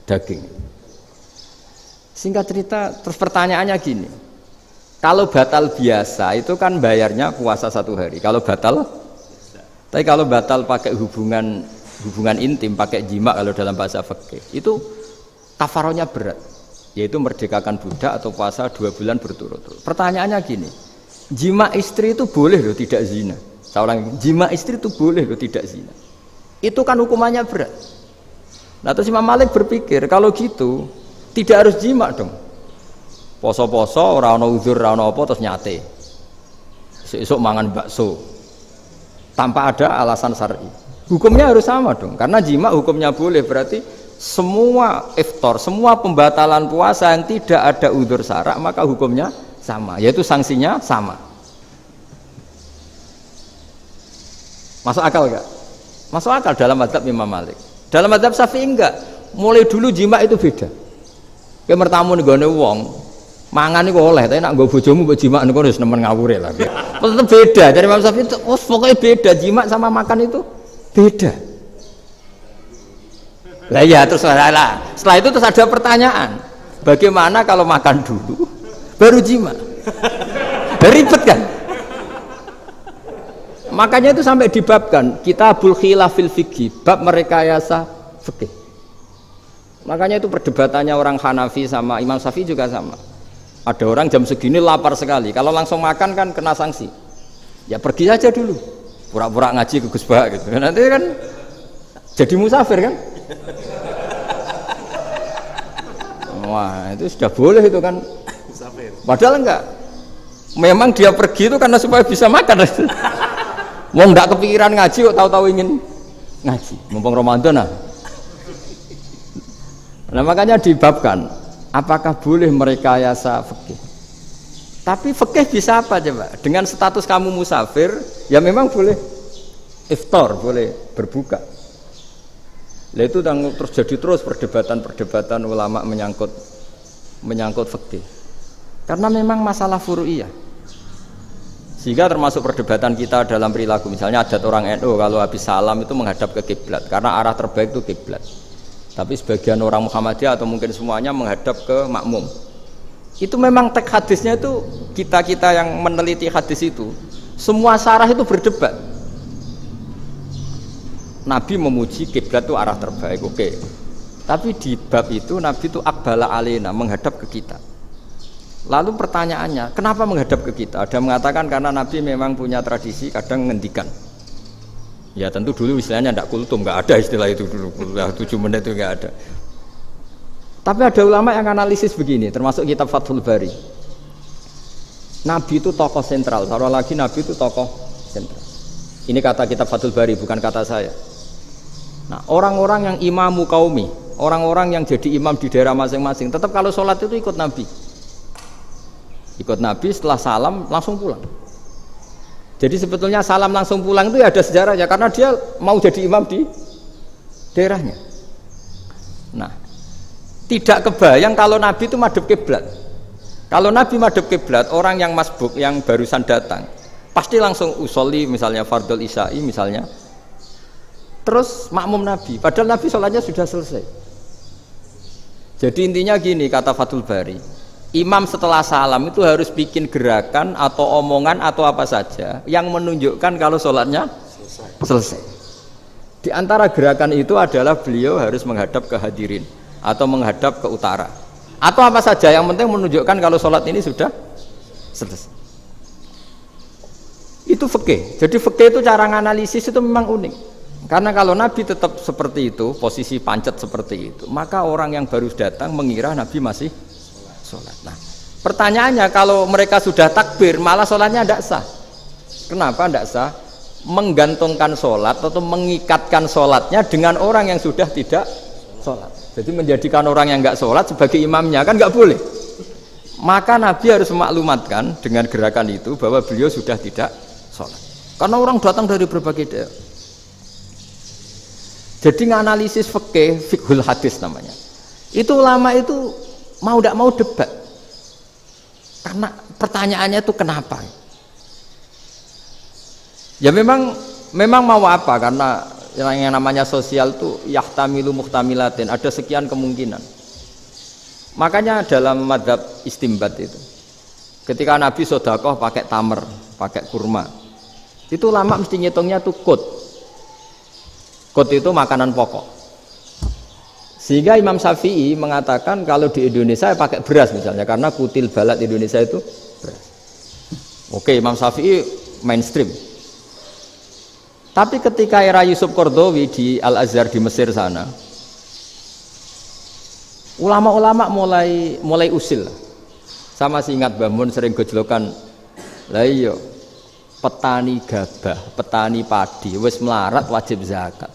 daging. Singkat cerita, terus pertanyaannya gini. Kalau batal biasa itu kan bayarnya puasa 1 hari. Kalau batal, tapi kalau batal pakai hubungan intim, pakai jima kalau dalam bahasa fikih, itu kafarohnya berat, yaitu merdekakan budak atau puasa 2 bulan berturut-turut. Pertanyaannya gini, jima istri itu boleh loh tidak zina. Seorang jima istri itu boleh loh tidak zina. Itu kan hukumannya berat. Nah terus Imam Malik berpikir kalau gitu tidak harus jima dong. Poso-poso, ora ana uzur, ora ana apa terus nyate. Sesuk mangan bakso. Tanpa ada alasan syar'i. Hukumnya harus sama dong. Karena jima hukumnya boleh, berarti semua iftar, semua pembatalan puasa yang tidak ada uzur syara' maka hukumnya sama, yaitu sanksinya sama. Masuk akal enggak? Masuk akal dalam mazhab Imam Malik. Dalam mazhab Syafi'i enggak. Mulai dulu jima itu beda. Kayak mertamu nih gone wong. Mangan itu oleh, tapi nak nggo bojomu mbok jima niku wis nemen ngawure lah. Tetep beda. Dari Imam Syafi'i itu pokoknya beda, jima sama makan itu beda. Lah ya terus setelah itu terus ada pertanyaan. Bagaimana kalau makan dulu baru jima? Ribet kan? Makanya itu sampai dibabkan Kitabul Khilafil Fiqhi, bab merekayasa fikih. Makanya itu perdebatannya orang Hanafi sama Imam Syafi'i juga sama. Ada orang jam segini lapar sekali, kalau langsung makan kan kena sanksi. Ya pergi aja dulu, pura-pura ngaji ke Gus Bah gitu. Nanti kan jadi musafir kan? Wah itu sudah boleh itu kan? Padahal enggak. Memang dia pergi itu karena supaya bisa makan. Wong enggak kepikiran ngaji kok tahu-tahu ingin ngaji. Mumpung Ramadan nah. Nah makanya dibabkan, apakah boleh merekayasa fikih? Tapi fikih bisa apa coba? Dengan status kamu musafir, ya memang boleh iftar, boleh berbuka. Nah itu terus jadi terus perdebatan ulama menyangkut fikih. Karena memang masalah furu'iyah. Sehingga termasuk perdebatan kita dalam perilaku. Misalnya adat orang NU kalau habis salam itu menghadap ke kiblat karena arah terbaik itu kiblat. Tapi sebagian orang Muhammadiyah atau mungkin semuanya menghadap ke makmum. Itu memang teks hadisnya itu kita yang meneliti hadis itu semua syarah itu berdebat. Nabi memuji kiblat itu arah terbaik, oke. Tapi di bab itu Nabi itu aqbala alaina, menghadap ke kita. Lalu pertanyaannya, kenapa menghadap ke kita? Ada mengatakan karena Nabi memang punya tradisi kadang ngendikan. Ya tentu dulu istilahnya tidak kultum, nggak ada istilah itu dulu. 7 menit itu nggak ada. Tapi ada ulama yang analisis begini, termasuk kitab Fathul Bari. Nabi itu tokoh sentral, taruh lagi Nabi itu tokoh sentral. Ini kata kitab Fathul Bari, bukan kata saya. Nah, orang-orang yang imamu qaumi, orang-orang yang jadi imam di daerah masing-masing, tetap kalau sholat itu ikut Nabi. Ikut Nabi setelah salam langsung pulang. Jadi sebetulnya salam langsung pulang itu ya ada sejarahnya karena dia mau jadi imam di daerahnya. Nah, tidak kebayang kalau Nabi itu madhep kiblat. Kalau Nabi madhep kiblat, orang yang masbuk yang barusan datang pasti langsung usolli misalnya fardhu isya'i misalnya. Terus makmum Nabi, padahal Nabi sholatnya sudah selesai. Jadi intinya gini kata Fathul Bari, imam setelah salam itu harus bikin gerakan atau omongan atau apa saja yang menunjukkan kalau sholatnya selesai. Di antara gerakan itu adalah beliau harus menghadap ke hadirin atau menghadap ke utara atau apa saja yang penting menunjukkan kalau sholat ini sudah selesai. Itu fikih. Jadi fikih itu cara menganalisis itu memang unik. Karena kalau Nabi tetap seperti itu, posisi pancet seperti itu, maka orang yang baru datang mengira Nabi masih sholat. Nah, pertanyaannya kalau mereka sudah takbir, malah sholatnya tidak sah. Kenapa tidak sah? Menggantungkan sholat atau mengikatkan sholatnya dengan orang yang sudah tidak sholat. Jadi menjadikan orang yang nggak sholat sebagai imamnya kan nggak boleh. Maka Nabi harus memaklumatkan dengan gerakan itu bahwa beliau sudah tidak sholat. Karena orang datang dari berbagai daerah. Jadi nganalisis fikih, fiqhul hadis namanya. Itu ulama itu mau tidak mau debat. Karena pertanyaannya itu kenapa? Ya memang mau apa? Karena yang namanya sosial itu yahtamilu muhtamilatin, ada sekian kemungkinan. Makanya dalam madhab istimbat itu, ketika Nabi sodakoh pakai tamer, pakai kurma, itu ulama mesti ngitungnya tuh kut. Kut itu makanan pokok. Sehingga Imam Syafi'i mengatakan kalau di Indonesia pakai beras misalnya, karena kutil balad Indonesia itu beras. Oke, Imam Syafi'i mainstream. Tapi ketika era Yusuf Qaradawi di Al-Azhar di Mesir sana, ulama-ulama mulai usil. Sama sih ingat Mbah Mun sering gojlokan, lah iya petani gabah, petani padi wis melarat wajib zakat.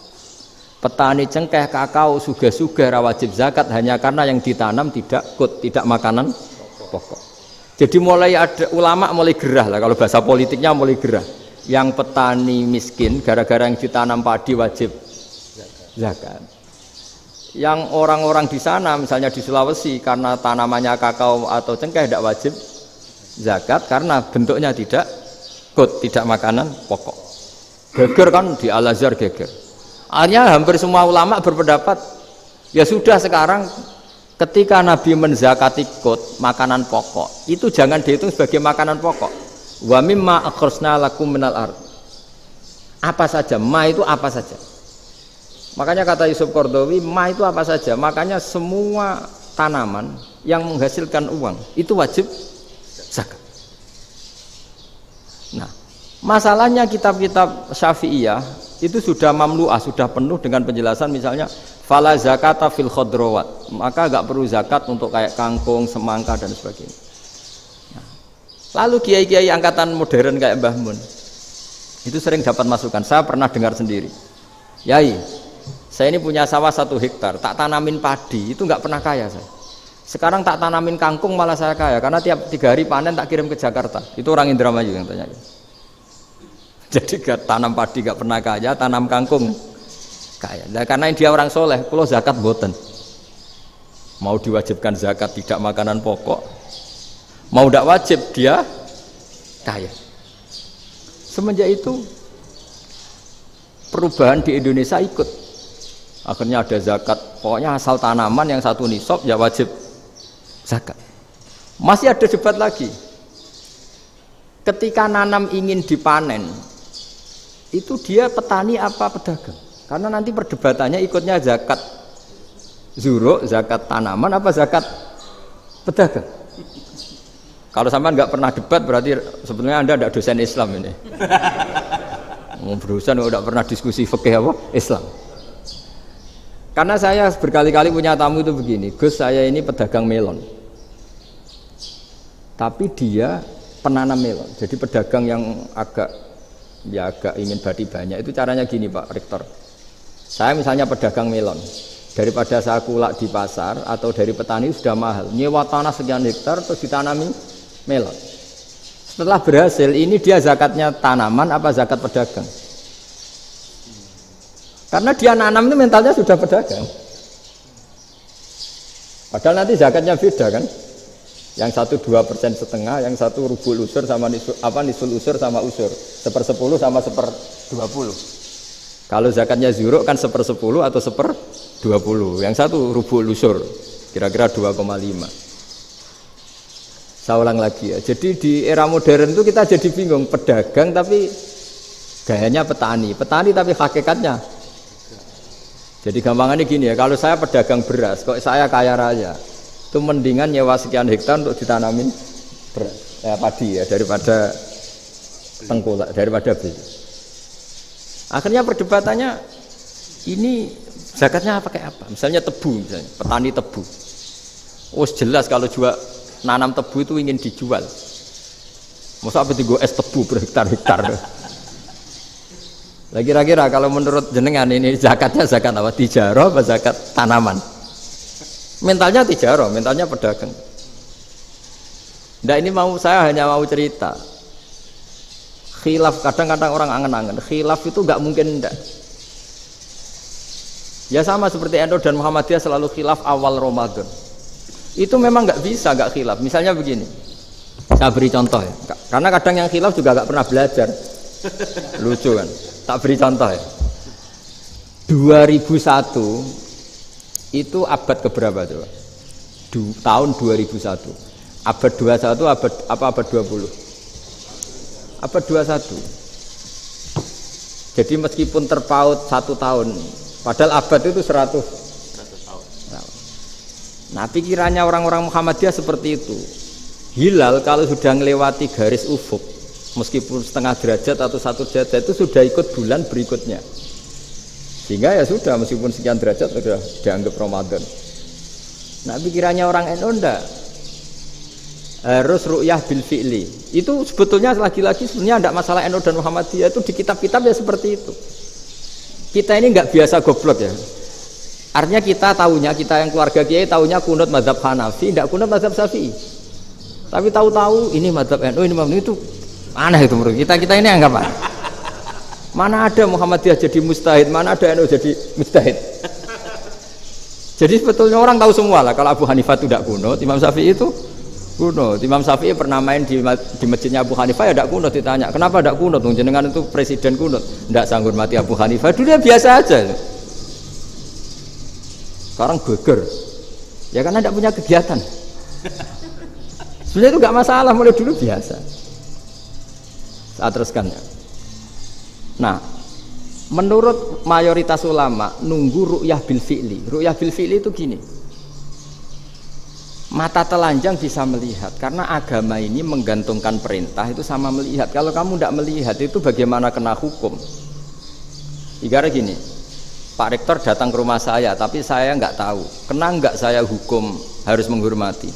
Petani cengkeh, kakao, suga-suga wajib zakat hanya karena yang ditanam tidak tidak makanan pokok. Jadi mulai ada ulama mulai gerah lah, kalau bahasa politiknya mulai gerah. Yang petani miskin gara-gara yang ditanam padi wajib zakat. Yang orang-orang di sana misalnya di Sulawesi karena tanamannya kakao atau cengkeh tidak wajib zakat karena bentuknya tidak tidak makanan pokok. Geger kan di Al-Azhar geger. Akhirnya hampir semua ulama berpendapat ya sudah sekarang ketika Nabi menzakati makanan pokok itu jangan dihitung sebagai makanan pokok. Wa mimma akhrajna lakum minal ard. Apa saja, ma itu apa saja. Makanya kata Yusuf Qaradawi, ma itu apa saja. Makanya semua tanaman yang menghasilkan uang itu wajib zakat. Nah, masalahnya kitab-kitab Syafi'iyah itu sudah mamlu'ah, sudah penuh dengan penjelasan misalnya fala zakata fil khadrawat, maka enggak perlu zakat untuk kayak kangkung, semangka dan sebagainya. Nah, lalu kiai-kiai angkatan modern kayak Mbah Mun itu sering dapat masukan, saya pernah dengar sendiri. Yai, Saya ini punya sawah 1 hektar, tak tanamin padi, itu nggak pernah kaya saya. Sekarang tak tanamin kangkung malah saya kaya, karena tiap 3 hari panen tak kirim ke Jakarta. Itu orang Indramayu yang tanya. Jadi tanam padi nggak pernah kaya, tanam kangkung kaya. Nah, karena dia orang soleh, kalau zakat boten. Mau diwajibkan zakat tidak makanan pokok, mau tidak wajib dia kaya. Semenjak itu perubahan di Indonesia ikut. Akhirnya ada zakat, pokoknya asal tanaman yang 1 nisab ya wajib zakat. Masih ada debat lagi. Ketika nanam ingin dipanen, itu dia petani apa pedagang? Karena nanti perdebatannya ikutnya zakat zuruk, zakat tanaman apa zakat pedagang. Kalau sampean nggak pernah debat berarti sebenarnya Anda tidak dosen Islam ini. Mau berurusan nggak pernah diskusi fikih apa Islam. Karena saya berkali-kali punya tamu itu begini, Gus saya ini pedagang melon, tapi dia penanam melon, jadi pedagang yang agak ingin badi banyak. Itu caranya gini Pak Rektor, saya misalnya pedagang melon, daripada saya kulak di pasar atau dari petani sudah mahal, nyewa tanah sekian hektar terus ditanami melon. Setelah berhasil ini dia zakatnya tanaman apa zakat pedagang? Karena dia nanam itu mentalnya sudah pedagang. Padahal nanti zakatnya beda kan? Yang 1 2,5%, yang 1 rubul usur sama nisul usur sama usur, 1/10 sama 1/20. Kalau zakatnya zuruk kan 1/10 atau 1/20. Yang 1 rubul usur, kira-kira 2,5. Saya ulang lagi ya. Jadi di era modern itu kita jadi bingung, pedagang tapi gayanya petani, petani tapi hakikatnya. Jadi gampangannya gini ya, kalau saya pedagang beras, kok saya kaya raya, itu mendingan nyewa sekian hektar untuk ditanamin beras, padi ya, daripada tengkulak, daripada beli. Akhirnya perdebatannya, ini zakatnya pakai apa? Misalnya tebu, misalnya petani tebu. Oh jelas kalau jual nanam tebu itu ingin dijual. Masa apa tiga es tebu berhektar-hektar? Lah kira-kira kalau menurut jenengan ini zakatnya zakat apa? Tijarah apa zakat tanaman? Mentalnya tijarah, mentalnya pedagang. Nah ini saya hanya mau cerita. Khilaf, kadang-kadang orang angen-angen. Khilaf itu nggak mungkin enggak. Ya sama seperti NU dan Muhammadiyah selalu khilaf awal Ramadan. Itu memang nggak bisa nggak khilaf. Misalnya begini, saya beri contoh ya. Karena kadang yang khilaf juga nggak pernah belajar. Lucu kan? Tak beri contoh ya. 2001 itu abad keberapa coba? Tahun 2001. Abad 21 abad 20? Abad 21. Jadi meskipun terpaut 1 tahun, padahal abad itu 100 tahun. Nah, pikirannya orang-orang Muhammadiyah seperti itu. Hilal kalau sudah melewati garis ufuk, meskipun setengah derajat atau 1 derajat itu sudah ikut bulan berikutnya, sehingga ya sudah meskipun sekian derajat sudah dianggap Ramadan. Nah pikirannya orang NU enggak, harus ru'yah bil fi'li. Itu sebetulnya lagi-lagi sebenarnya enggak masalah NU dan Muhammadiyah, itu di kitab-kitab ya seperti itu. Kita ini enggak biasa goblok ya, artinya kita yang keluarga kiai tahunya kunut mazhab Hanafi, enggak kunut mazhab Syafi'i, tapi tahu-tahu ini mazhab NU, ini mazhab itu. Aneh itu menurut kita ini anggap apa? Mana ada Muhammadiyah jadi mustahid, mana ada NU jadi mustahid. Jadi sebetulnya orang tahu semua lah kalau Abu Hanifah itu tidak kunut, Imam Syafi'i itu kunut. Imam Syafi'i pernah main di masjidnya Abu Hanifah ya tidak kunut, ditanya kenapa tidak kunut? Jenengan itu presiden kunut, tidak sanggup mati Abu Hanifah. Dulu dia biasa aja. Sekarang geger, ya karena tidak punya kegiatan. Sebenarnya itu nggak masalah, mulai dulu biasa. Saya teruskan ya. Nah, menurut mayoritas ulama nunggu ru'yah bil fi'li. Ru'yah bil fi'li itu gini. Mata telanjang bisa melihat, karena agama ini menggantungkan perintah itu sama melihat. Kalau kamu tidak melihat itu bagaimana kena hukum? Ibarat gini, Pak Rektor datang ke rumah saya, tapi saya nggak tahu. Kena nggak saya hukum harus menghormati?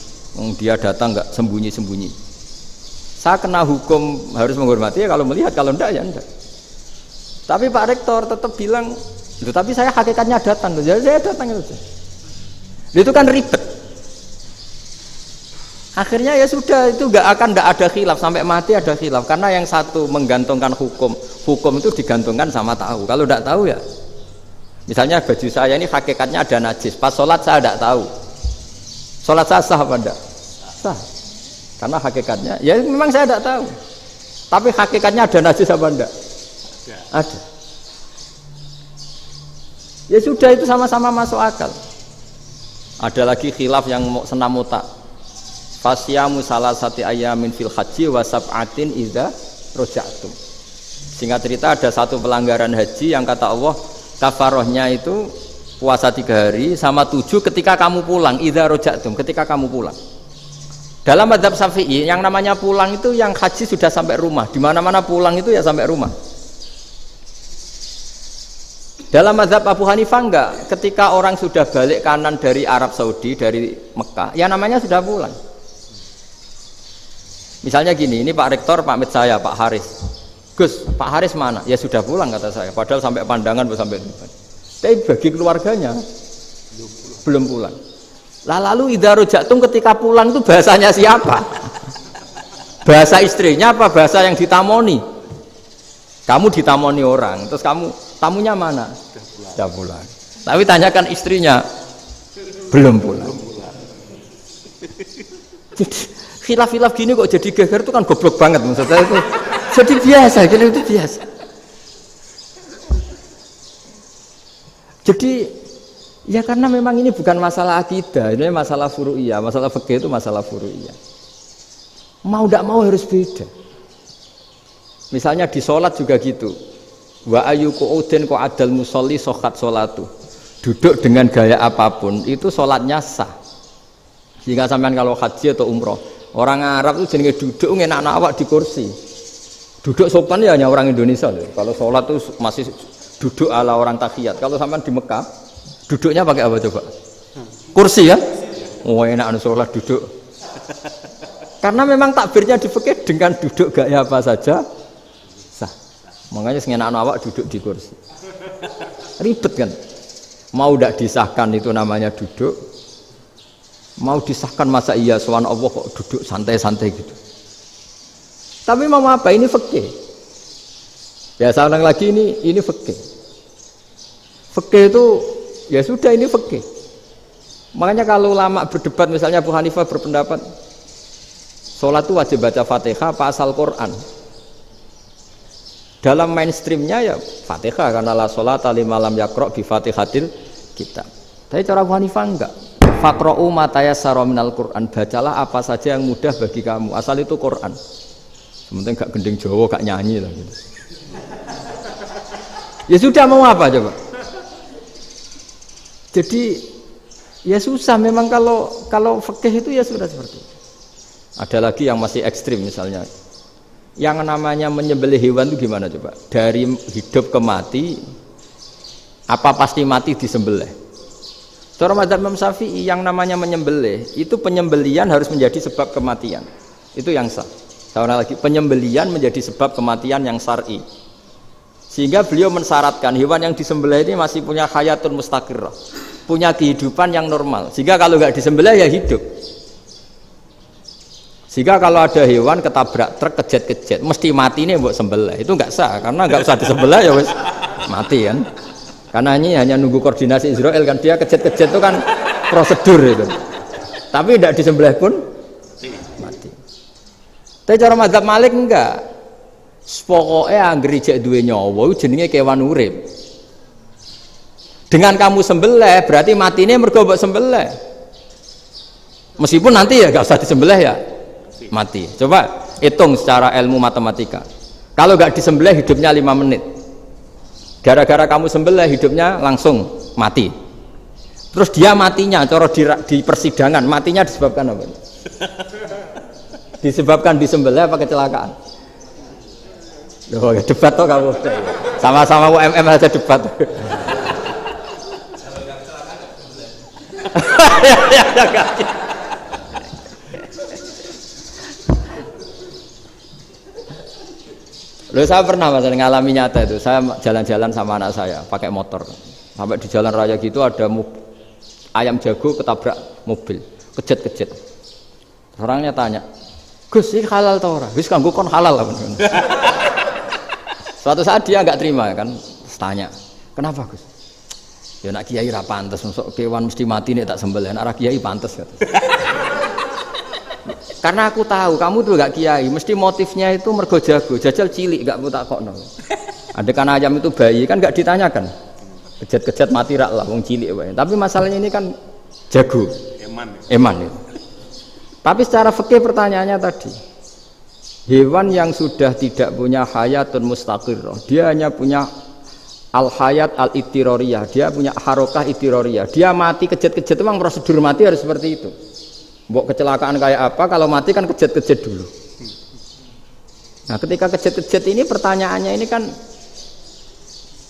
Dia datang nggak sembunyi-sembunyi. Saya kena hukum harus menghormati ya kalau melihat, kalau enggak ya enggak. Tapi Pak Rektor tetap bilang Itu tapi saya hakikatnya datang, jadi saya datang itu. Itu kan ribet. Akhirnya ya sudah itu nggak ada khilaf sampai mati ada khilaf karena yang satu menggantungkan hukum itu digantungkan sama tahu. Kalau tidak tahu ya, misalnya baju saya ini hakikatnya ada najis, pas sholat saya tidak tahu, sholat saya sah apa tidak? Sah. Karena hakikatnya, ya memang saya tidak tahu. Tapi hakikatnya ada najis apa enggak? Ada. Ya sudah itu sama-sama masuk akal. Ada lagi khilaf yang senam otak. Fasyamu salasati ayamin fil haji wa sab'atin idza raja'tum. Singkat cerita ada satu pelanggaran haji yang kata Allah kafarohnya itu puasa 3 hari sama 7 ketika kamu pulang, idza raja'tum, ketika kamu pulang. Dalam mazhab Syafi'i yang namanya pulang itu yang haji sudah sampai rumah. Di mana-mana pulang itu ya sampai rumah. Dalam mazhab Abu Hanifah enggak, ketika orang sudah balik kanan dari Arab Saudi, dari Mekah, ya namanya sudah pulang. Misalnya gini, ini Pak Rektor pamit saya, Pak Haris. Gus, Pak Haris mana? Ya sudah pulang kata saya, padahal sampai pandangan sampai depan. Tapi bagi keluarganya belum pulang. Lah lalu idza raja'tum ketika pulang itu bahasanya siapa? Bahasa istrinya apa bahasa yang ditamoni? Kamu ditamoni orang, terus kamu tamunya mana? Sudah pulang. Tapi tanyakan istrinya, belum pulang. Jadi khilaf-khilaf gini kok jadi geger itu kan goblok banget maksud saya itu. Jadi biasa, gini itu biasa. Jadi ya karena memang ini bukan masalah akidah, ini masalah furu'iyah, masalah fikih itu masalah furu'iyah. Mau tidak mau harus beda. Misalnya di sholat juga gitu. Wa ayyuqu'udin qu'adal musolli sokhat sholatu. Duduk dengan gaya apapun itu sholatnya sah. Sehingga sampean kalau haji atau umroh, orang Arab itu jenenge duduk ngenak awak di kursi. Duduk sopan ya hanya orang Indonesia loh. Kalau sholat itu masih duduk ala orang tahiyat. Kalau sampean di Mekah duduknya pakai apa coba? Kursi ya? Oh enak sholat duduk. Karena memang takbirnya di fikih dengan duduk gaya apa saja sah. Makanya sengenak awak duduk di kursi. Ribet kan? Mau tidak disahkan itu namanya duduk. Mau disahkan masa iya sowan Allah kok duduk santai-santai gitu. Tapi mau apa? Ini fikih. Ya saya ulang lagi ini fikih. Fikih itu ya sudah ini fikih. Makanya kalau ulama berdebat misalnya Abu Hanifah berpendapat sholat itu wajib baca Fatihah apa asal Quran. Dalam mainstreamnya ya Fatihah karena la sholata liman lam yaqra' bi Fatihatil kitab. Tapi cara Abu Hanifah enggak. Faqra'u ma tayassara minal Quran. Bacalah apa saja yang mudah bagi kamu. Asal itu Quran. Sementing gak gending Jawa, gak nyanyi lah gitu. Ya sudah mau apa coba? Jadi ya susah memang kalau fikih itu ya sudah seperti itu. Ada lagi yang masih ekstrim misalnya. Yang namanya menyembelih hewan itu gimana coba? Dari hidup ke mati, apa pasti mati disembelih? Cara mazhab Imam Syafi'i yang namanya menyembelih itu penyembelian harus menjadi sebab kematian. Itu yang sah. Seorang lagi penyembelian menjadi sebab kematian yang syar'i. Sehingga beliau mensyaratkan hewan yang disembelih ini masih punya hayatun mustaqirrah, punya kehidupan yang normal. Sehingga kalau nggak disembelih ya hidup. Sehingga kalau ada hewan ketabrak truk kejet-kejet, mesti mati nih buat sembelih. Itu nggak sah karena nggak usah disembelih ya wes mati kan. Karena ini hanya nunggu koordinasi Israel kan, dia kejet-kejet itu kan prosedur itu. Tapi tidak disembelih pun mati. Tapi cara mazhab Malik enggak. Pokoknya anggere jek duwe nyawa jenenge kewan urip. Dengan kamu sembelih berarti matine mergo mbok sembelih. Meskipun nanti ya enggak usah disembelih ya mati. Coba hitung secara ilmu matematika. Kalau enggak disembelih hidupnya 5 menit. Gara-gara kamu sembelih hidupnya langsung mati. Terus dia matinya cara di persidangan matinya disebabkan apa? Disebabkan disembelih apa kecelakaan? Loh, ya debat toh kamu. Sama-sama UMM aja debat. Loh saya pernah Mas ngalami nyata itu. Saya jalan-jalan sama anak saya pakai motor. Sampai di jalan raya gitu ada ayam jago ketabrak mobil, kejet-kejet. Orangnya tanya, "Gus, ini halal tau ora?" "Wis kanggo kon halal." Suatu saat dia enggak terima kan, tanya, "Kenapa, Gus?" "Ya nak kiai ra pantes, mosok kewan mesti mati nek tak sembelih, nak ra kiai pantes." Karena aku tahu kamu tuh gak kiai, mesti motifnya itu mergo jago, jajal cilik gak tak kokno. Adekan ayam itu bayi kan gak ditanyakan, kejet-kejet mati rak lah, wong cilik wae. Tapi masalahnya ini kan jago, eman itu. Tapi secara fikih pertanyaannya tadi, hewan yang sudah tidak punya hayatun mustaqirrah, dia hanya punya al hayat al ittiroriyah, dia punya harokah ittiroriyah, dia mati kejet-kejet memang prosedur mati harus seperti itu. Mbok kecelakaan kayak apa, kalau mati kan kejet-kejet dulu. Nah ketika kejet-kejet ini pertanyaannya ini kan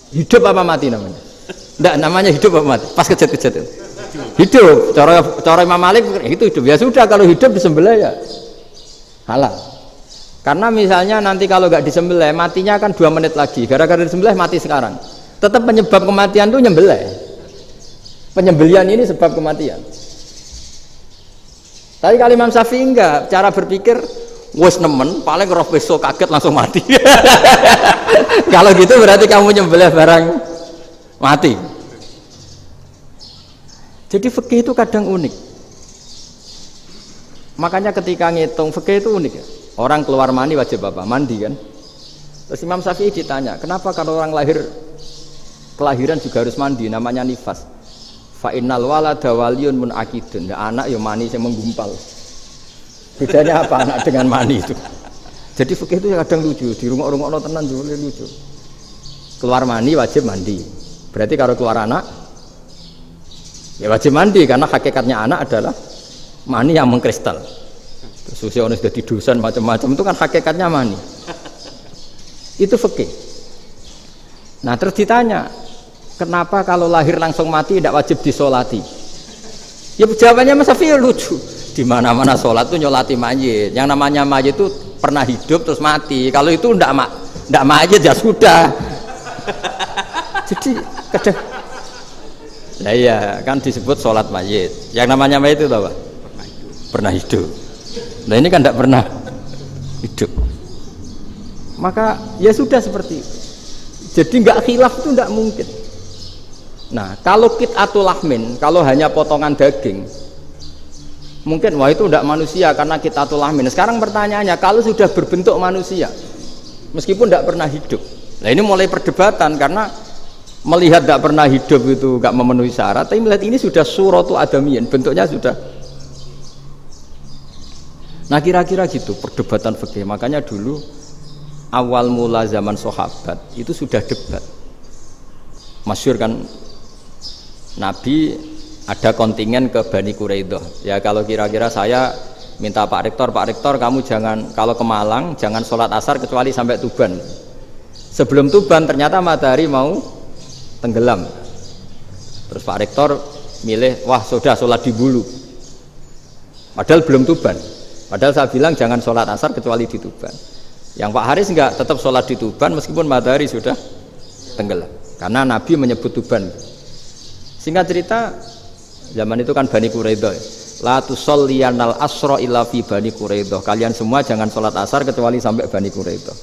hidup apa mati namanya? Enggak, namanya hidup apa mati? Pas kejet-kejet itu hidup. Cara Imam Malik itu hidup. Ya sudah, kalau hidup disembelih ya halal. Karena misalnya nanti kalau nggak disembelih matinya kan 2 menit lagi, gara-gara disembelih mati sekarang. Tetap penyebab kematian itu nyembelih. Penyembelian ini sebab kematian. Tapi kalau Imam Syafi'i enggak, cara berpikir wes nemen, paling roh besok kaget langsung mati. Kalau gitu berarti kamu nyembelih barang mati. Jadi fikih itu kadang unik. Makanya ketika ngitung fikih itu unik ya. Orang keluar mani wajib apa? Mandi kan. Terus Imam Syafi'i ditanya, kenapa kalau orang kelahiran juga harus mandi? Namanya nifas. Fa innal walada waliyun munakidun. Ya, anak ya mani yang menggumpal. Bedanya apa anak dengan mani itu? Jadi fikih itu kadang lucu, di rungok-rungokno tenan juga lucu. Keluar mani wajib mandi. Berarti kalau keluar anak ya wajib mandi karena hakikatnya anak adalah mani yang mengkristal. Susi ono sudah didosan macam-macam itu kan hakikatnya mani. Itu fikih. Nah, terus ditanya, kenapa kalau lahir langsung mati tidak wajib disolati? Ya jawabannya Mas Syafi'i lucu. Di mana-mana sholat tuh nyolati mayit. Yang namanya mayit itu pernah hidup terus mati. Kalau itu ndak mayit ya sudah. Jadi kadang, nah iya kan disebut sholat mayit. Yang namanya mayit itu apa? Pernah hidup. Nah ini kan ndak pernah hidup. Maka ya sudah seperti itu. Jadi nggak khilaf itu ndak mungkin. Nah kalau qit'atul lahmin, kalau hanya potongan daging, mungkin wah itu tidak manusia karena qit'atul lahmin. Sekarang pertanyaannya, kalau sudah berbentuk manusia meskipun tidak pernah hidup, nah ini mulai perdebatan karena melihat tidak pernah hidup itu nggak memenuhi syarat, tapi melihat ini sudah suratu adamiyin, bentuknya sudah. Nah kira-kira gitu perdebatan fikih. Makanya dulu awal mula zaman sahabat itu sudah debat masyhur kan, Nabi ada kontingen ke Bani Quraidah. Ya kalau kira-kira saya minta Pak Rektor kamu jangan, kalau ke Malang jangan sholat asar kecuali sampai Tuban. Sebelum Tuban ternyata matahari mau tenggelam. Terus Pak Rektor milih, wah sudah sholat di Bulu. Padahal belum Tuban. Padahal saya bilang jangan sholat asar kecuali di Tuban. Yang Pak Haris enggak, tetap sholat di Tuban meskipun matahari sudah tenggelam. Karena Nabi menyebut Tuban. Singkat cerita, zaman itu kan Bani Quraidah. La tusolliyanal asra illa fi Bani Quraidah. Kalian semua jangan sholat asar kecuali sampai Bani Quraidah.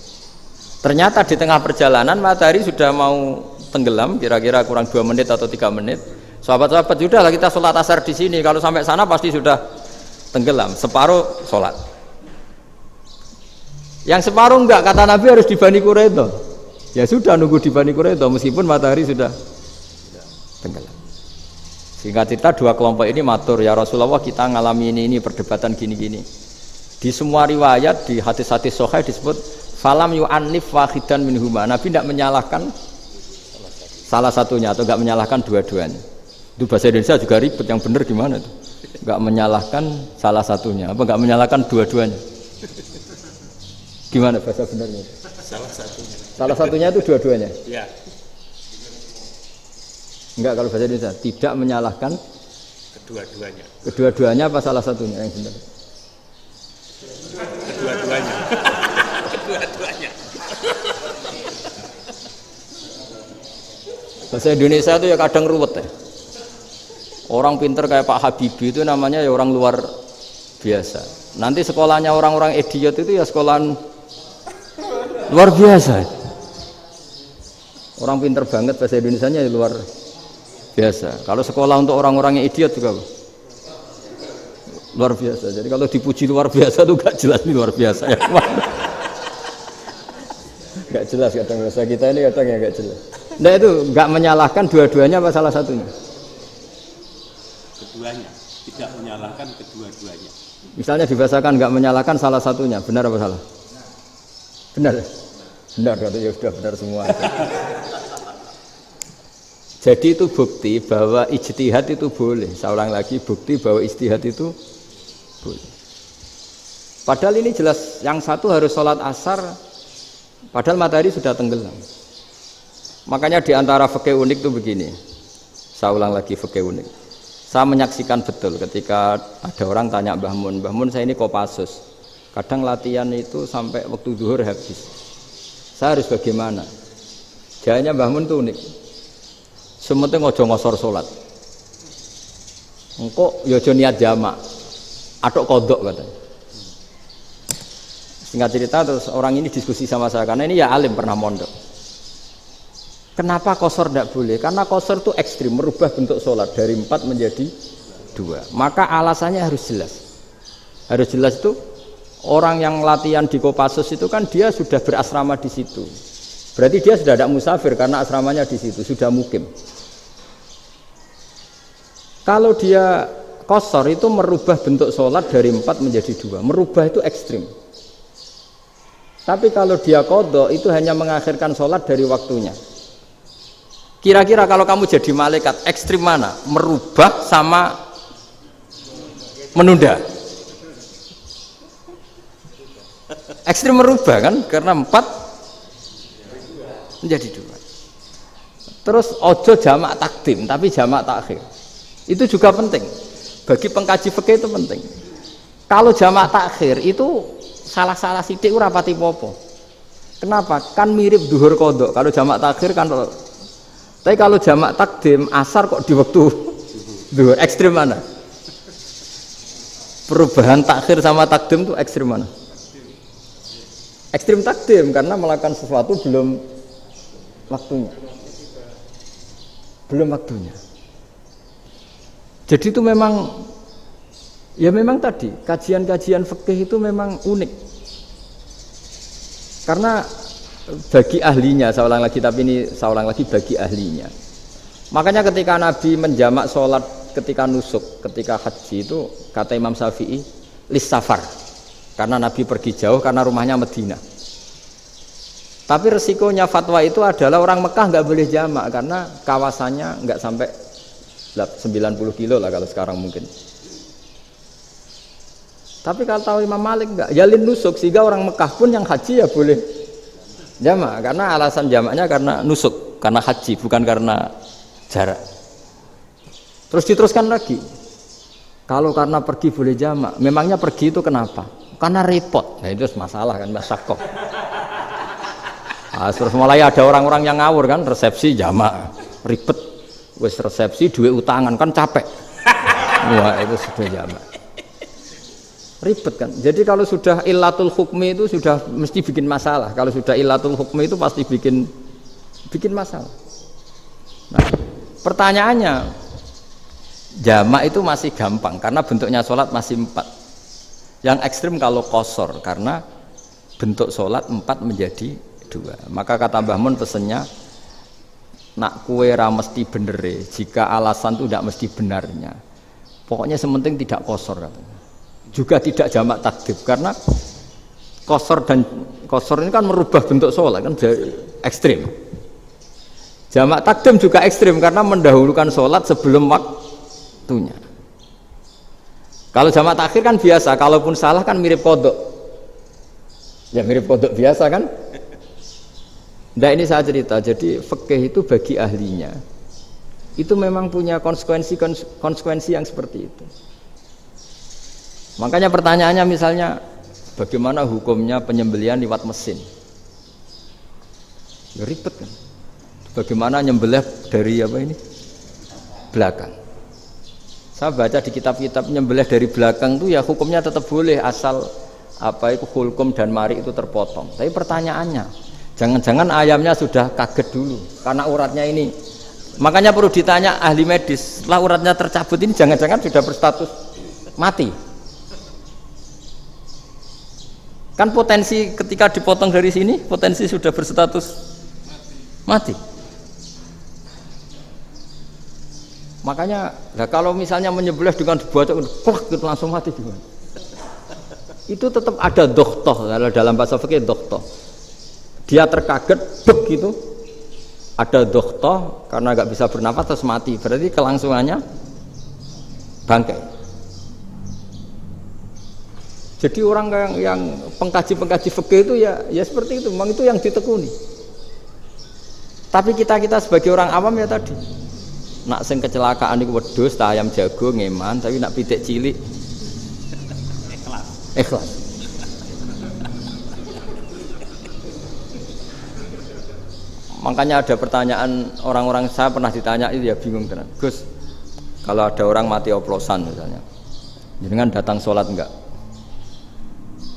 Ternyata di tengah perjalanan matahari sudah mau tenggelam, kira-kira kurang 2 menit atau 3 menit. Sahabat-sahabat, sudahlah kita sholat asar di sini. Kalau sampai sana pasti sudah tenggelam. Separuh sholat. Yang separuh enggak, kata Nabi harus di Bani Quraidah. Ya sudah nunggu di Bani Quraidah meskipun matahari sudah tenggelam. Singkat cerita 2 kelompok ini matur, ya Rasulullah kita ngalami ini perdebatan gini-gini. Di semua riwayat di hadis-hadis sahih disebut falam yu'annif wahidan minhuma. Nabi tidak menyalahkan salah satunya atau enggak menyalahkan dua-duanya. Itu bahasa Indonesia juga ribet, yang benar gimana itu? Enggak menyalahkan salah satunya, apa enggak menyalahkan dua-duanya? Gimana bahasa benarnya? Salah satunya. Salah satunya itu dua-duanya? Ya. Enggak, kalau bahasa Indonesia tidak menyalahkan Kedua-duanya. Kedua-duanya apa salah satunya yang benar? Kedua-duanya. Kedua-duanya. Bahasa Indonesia itu ya kadang ruwet ya. Orang pinter kayak Pak Habibie itu namanya ya orang luar biasa. Nanti sekolahnya orang-orang idiot itu ya sekolahan luar biasa. Orang pinter banget bahasa Indonesianya ya luar biasa. Kalau sekolah untuk orang-orang yang idiot juga luar biasa. Jadi kalau dipuji luar biasa itu gak jelas ini luar biasa ya. Gak jelas kadang bahasa kita ini kadang ya gak jelas. Nah itu gak menyalahkan dua-duanya apa salah satunya? Keduanya, tidak menyalahkan kedua-duanya. Misalnya dibahasakan gak menyalahkan salah satunya, benar apa salah? Benar. Benar, ya sudah benar semua. Jadi itu bukti bahwa ijtihad itu boleh. Saya ulang lagi, bukti bahwa ijtihad itu boleh. Padahal ini jelas yang satu harus sholat asar, padahal matahari sudah tenggelam. Makanya di antara fikih unik itu begini. Saya ulang lagi fikih unik. Saya menyaksikan betul ketika ada orang tanya Mbah Mun saya ini Kopassus. Kadang latihan itu sampai waktu zuhur habis. Saya harus bagaimana? Jawabnya Mbah Mun itu unik. Sementing ojo ngosor sholat. Engkau ya ojo niat jamak. Atok kodok katanya. Singkat cerita terus orang ini diskusi sama saya karena ini ya alim pernah mondok. Kenapa kosor tidak boleh? Karena kosor itu ekstrim, merubah bentuk sholat dari 4 menjadi 2. Maka alasannya harus jelas. Harus jelas itu orang yang latihan di Kopassus itu kan dia sudah berasrama di situ. Berarti dia sudah tidak musafir karena asramanya di situ, sudah mukim. Kalau dia kosor itu merubah bentuk sholat dari 4 menjadi 2. Merubah itu ekstrim. Tapi kalau dia qadha itu hanya mengakhirkan sholat dari waktunya. Kira-kira kalau kamu jadi malaikat ekstrim mana? Merubah sama menunda? Ekstrim merubah kan? Karena 4 menjadi 2. Terus ojo jamak takdim tapi jamak takhir. Itu juga penting. Bagi pengkaji fikih itu penting. Kalau jamak takhir itu salah-salah sithik ora pati popo. Kenapa? Kan mirip duhur qadha. Kalau jamak takhir kan tapi kalau jamak takdim asar kok di waktu duhur ekstrim mana? Perubahan takhir sama takdim itu ekstrim mana? Ekstrim takdim karena melakukan sesuatu belum waktunya. Belum waktunya. Jadi itu memang ya memang tadi kajian-kajian fikih itu memang unik. Karena bagi ahlinya, saya ulang lagi tapi ini saya ulang lagi bagi ahlinya. Makanya ketika Nabi menjamak sholat ketika nusuk, ketika haji itu kata Imam Syafi'i lis safar. Karena Nabi pergi jauh karena rumahnya Madinah. Tapi resikonya fatwa itu adalah orang Mekah nggak boleh jamak karena kawasannya nggak sampai 90 kilo lah kalau sekarang mungkin. Tapi kalau tahu Imam Malik enggak, yalin nusuk sehingga orang Mekah pun yang haji ya boleh jamak karena alasan jamaknya karena nusuk, karena haji bukan karena jarak. Terus diteruskan lagi. Kalau karena pergi boleh jamak, memangnya pergi itu kenapa? Karena repot. Nah itu masalah kan masyakoh. Nah, terus mulai ada orang-orang yang ngawur kan resepsi jamak, ribet. Wes resepsi duit utangan kan capek. Wah itu sudah jamak. Ribet kan. Jadi kalau sudah illatul hukmi itu sudah mesti bikin masalah. Kalau sudah illatul hukmi itu pasti bikin masalah. Nah, pertanyaannya jamak itu masih gampang karena bentuknya sholat masih 4. Yang ekstrim kalau qasar karena bentuk sholat 4 menjadi 2. Maka kata Mbah Mun pesennya nak kue ra mesti benere jika alasan itu tidak mesti benarnya. Pokoknya sementing tidak qasar katanya. Juga tidak jamak takdim karena qasar ini kan merubah bentuk sholat kan ekstrim. Jamak takdim juga ekstrim karena mendahulukan sholat sebelum waktunya. Kalau jamak takhir kan biasa, kalaupun salah kan mirip kodok. Ya mirip kodok biasa kan. Nah ini saya cerita, jadi fikih itu bagi ahlinya itu memang punya konsekuensi yang seperti itu. Makanya pertanyaannya misalnya bagaimana hukumnya penyembelihan lewat mesin? Ya ribet kan. Bagaimana nyembelih dari apa ini? Belakang. Saya baca di kitab-kitab nyembelih dari belakang itu ya hukumnya tetap boleh asal apa itu hulkum dan mari itu terpotong. Tapi pertanyaannya, jangan-jangan ayamnya sudah kaget dulu karena uratnya ini. Makanya perlu ditanya ahli medis, setelah uratnya tercabut ini jangan-jangan sudah berstatus mati. Kan potensi ketika dipotong dari sini, potensi sudah berstatus mati. Makanya, nah kalau misalnya menyembelih dengan dibaca, plak gitu langsung mati gimana? Itu tetap ada dokhtoh, kalau dalam bahasa fikih dokhtoh. Dia terkaget, begitu, ada dokhtoh karena nggak bisa bernafas terus mati. Berarti kelangsungannya bangkai. Jadi orang yang pengkaji fikih itu ya seperti itu, memang itu yang ditekuni. Tapi kita sebagai orang awam ya tadi. Nak sing kecelakaan iku wedhus ta ayam jago ngeman, tapi nak pitik cilik ikhlas. Makanya ada pertanyaan orang-orang, saya pernah ditanya itu ya bingung tenan. Gus, kalau ada orang mati oplosan misalnya, jenengan datang sholat enggak?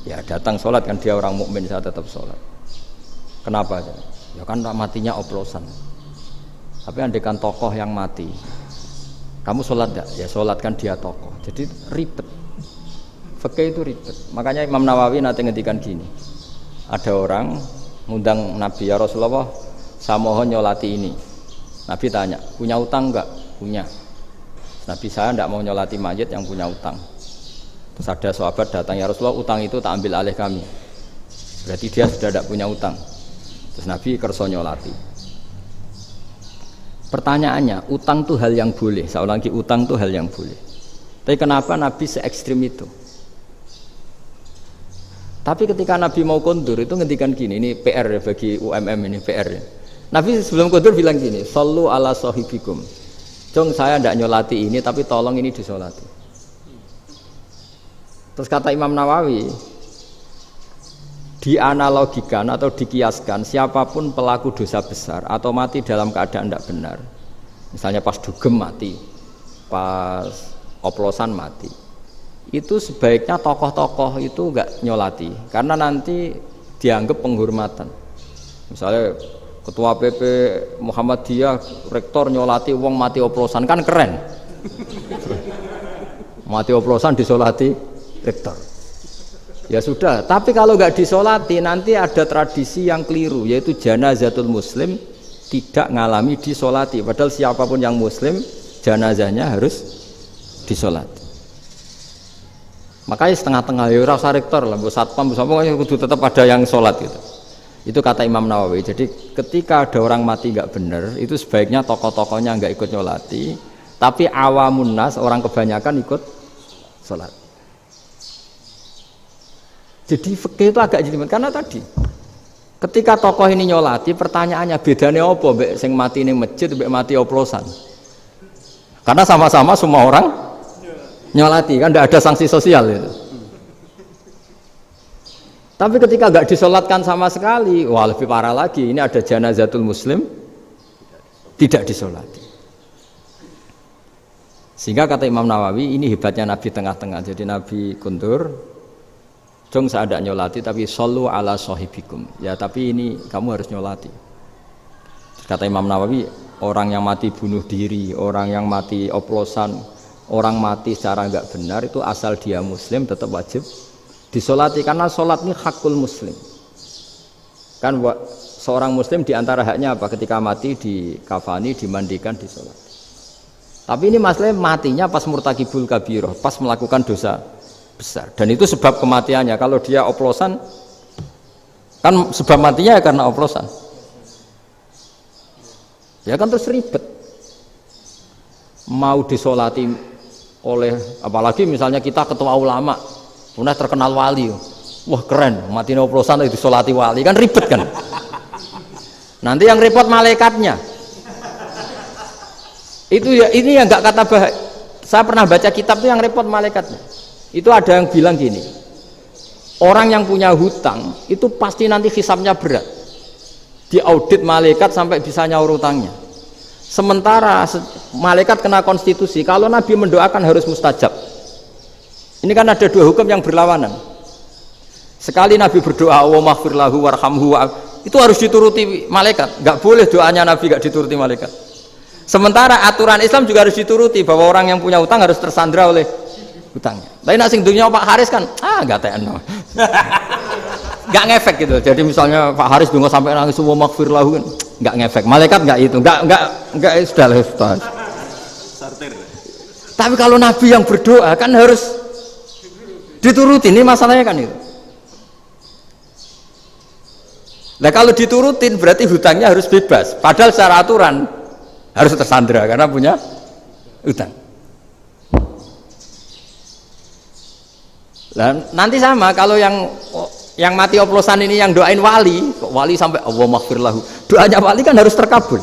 Ya datang sholat kan, dia orang mukmin, saya tetap sholat. Kenapa? Ya kan matinya oplosan. Tapi andekan tokoh yang mati, kamu sholat enggak? Ya sholat kan dia tokoh. Jadi ribet. Fikih itu ribet. Makanya Imam Nawawi nanti ngendikan gini. Ada orang ngundang Nabi, ya Rasulullah, saya mohon nyolati ini. Nabi tanya, punya utang enggak? Punya. Nabi, saya enggak mau nyolati mayit yang punya utang. Terus ada sahabat datang, ya Rasulullah, utang itu tak ambil alih kami. Berarti dia sudah tidak punya utang. Terus Nabi kerso nyolati. Pertanyaannya, utang itu hal yang boleh. Saya ulangi, utang itu hal yang boleh. Tapi kenapa Nabi se-ekstrim itu? Tapi ketika Nabi mau kondur itu ngendikan gini, ini PR ya bagi UMM ini PR ya. Nabi sebelum kondur bilang gini, sallu ala sahibikum. Jong saya tidak nyolati ini, tapi tolong ini disolati. Terus kata Imam Nawawi, dianalogikan atau dikiaskan siapapun pelaku dosa besar atau mati dalam keadaan tidak benar, misalnya pas dugem mati, pas oplosan mati, itu sebaiknya tokoh-tokoh itu enggak nyolati karena nanti dianggap penghormatan. Misalnya ketua PP Muhammadiyah rektor nyolati wong mati oplosan, kan keren. Mati oplosan disolati rektor. Ya sudah, tapi kalau nggak disolati nanti ada tradisi yang keliru, yaitu janazatul muslim tidak ngalami disolati. Padahal siapapun yang muslim, janazahnya harus disolati. Makanya setengah-tengah, ya rasa rektor lah, bu satpam, bu satpam, kudu tetap ada yang sholat gitu. Itu kata Imam Nawawi. Jadi ketika ada orang mati nggak benar, itu sebaiknya tokoh-tokohnya nggak ikut nyolati, tapi awamun nas, orang kebanyakan ikut sholat. Jadi fikih itu agak jelimet karena tadi ketika tokoh ini nyolati, pertanyaannya bedanya apa mbek sing mati ning masjid mbek mati oplosan? Karena sama-sama semua orang nyolati, kan tidak ada sanksi sosial itu. Tapi ketika enggak disolatkan sama sekali, wah lebih parah lagi, ini ada janazatul muslim tidak disolati. Sehingga kata Imam Nawawi, ini hebatnya Nabi tengah-tengah. Jadi Nabi kundur, jong saya tidak nyolati tapi sallu ala sahibikum. Ya tapi ini kamu harus nyolati. Kata Imam Nawawi, orang yang mati bunuh diri, orang yang mati oplosan, orang mati secara enggak benar itu asal dia muslim tetap wajib disolati karena sholat ini hakul muslim. Kan seorang muslim diantara haknya apa? Ketika mati dikafani, dimandikan, disolati. Tapi ini masalahnya matinya pas murtakibul kabiroh, pas melakukan dosa besar, dan itu sebab kematiannya. Kalau dia oplosan kan sebab matinya ya karena oplosan, ya kan terus ribet mau disolati oleh, apalagi misalnya kita ketua ulama udah terkenal wali, wah keren mati oplosan itu disolati wali, kan ribet kan. Nanti yang repot malaikatnya itu ya, ini yang nggak kata bahaya. Saya pernah baca kitab itu yang repot malaikatnya. Itu ada yang bilang gini, orang yang punya hutang itu pasti nanti hisabnya berat. diaudit malaikat sampai bisa nyaur utangnya. Sementara malaikat kena konstitusi, kalau Nabi mendoakan harus mustajab. Ini kan ada dua hukum yang berlawanan. Sekali Nabi berdoa, Allahumma ighfir lahu warhamhu, itu harus dituruti malaikat. Enggak boleh doanya Nabi enggak dituruti malaikat. Sementara aturan Islam juga harus dituruti, bahwa orang yang punya utang harus tersandra oleh utangnya. Tapi nak sing dunia Pak Haris kan, enggak tekno. Enggak ngefek gitu. Jadi misalnya Pak Haris donga sampai nangis Allahumma ighfir lahu kan enggak ngefek. Malaikat enggak itu, enggak sudah lah Ustaz. Tapi kalau Nabi yang berdoa kan harus dituruti, ini masalahnya kan itu. Nah kalau diturutin berarti hutangnya harus bebas. Padahal secara aturan harus tersandra karena punya hutang. Nah, nanti sama kalau yang mati oplosan ini yang doain wali, kok wali sampai Allahumma ighfir lahu. Doanya wali kan harus terkabul.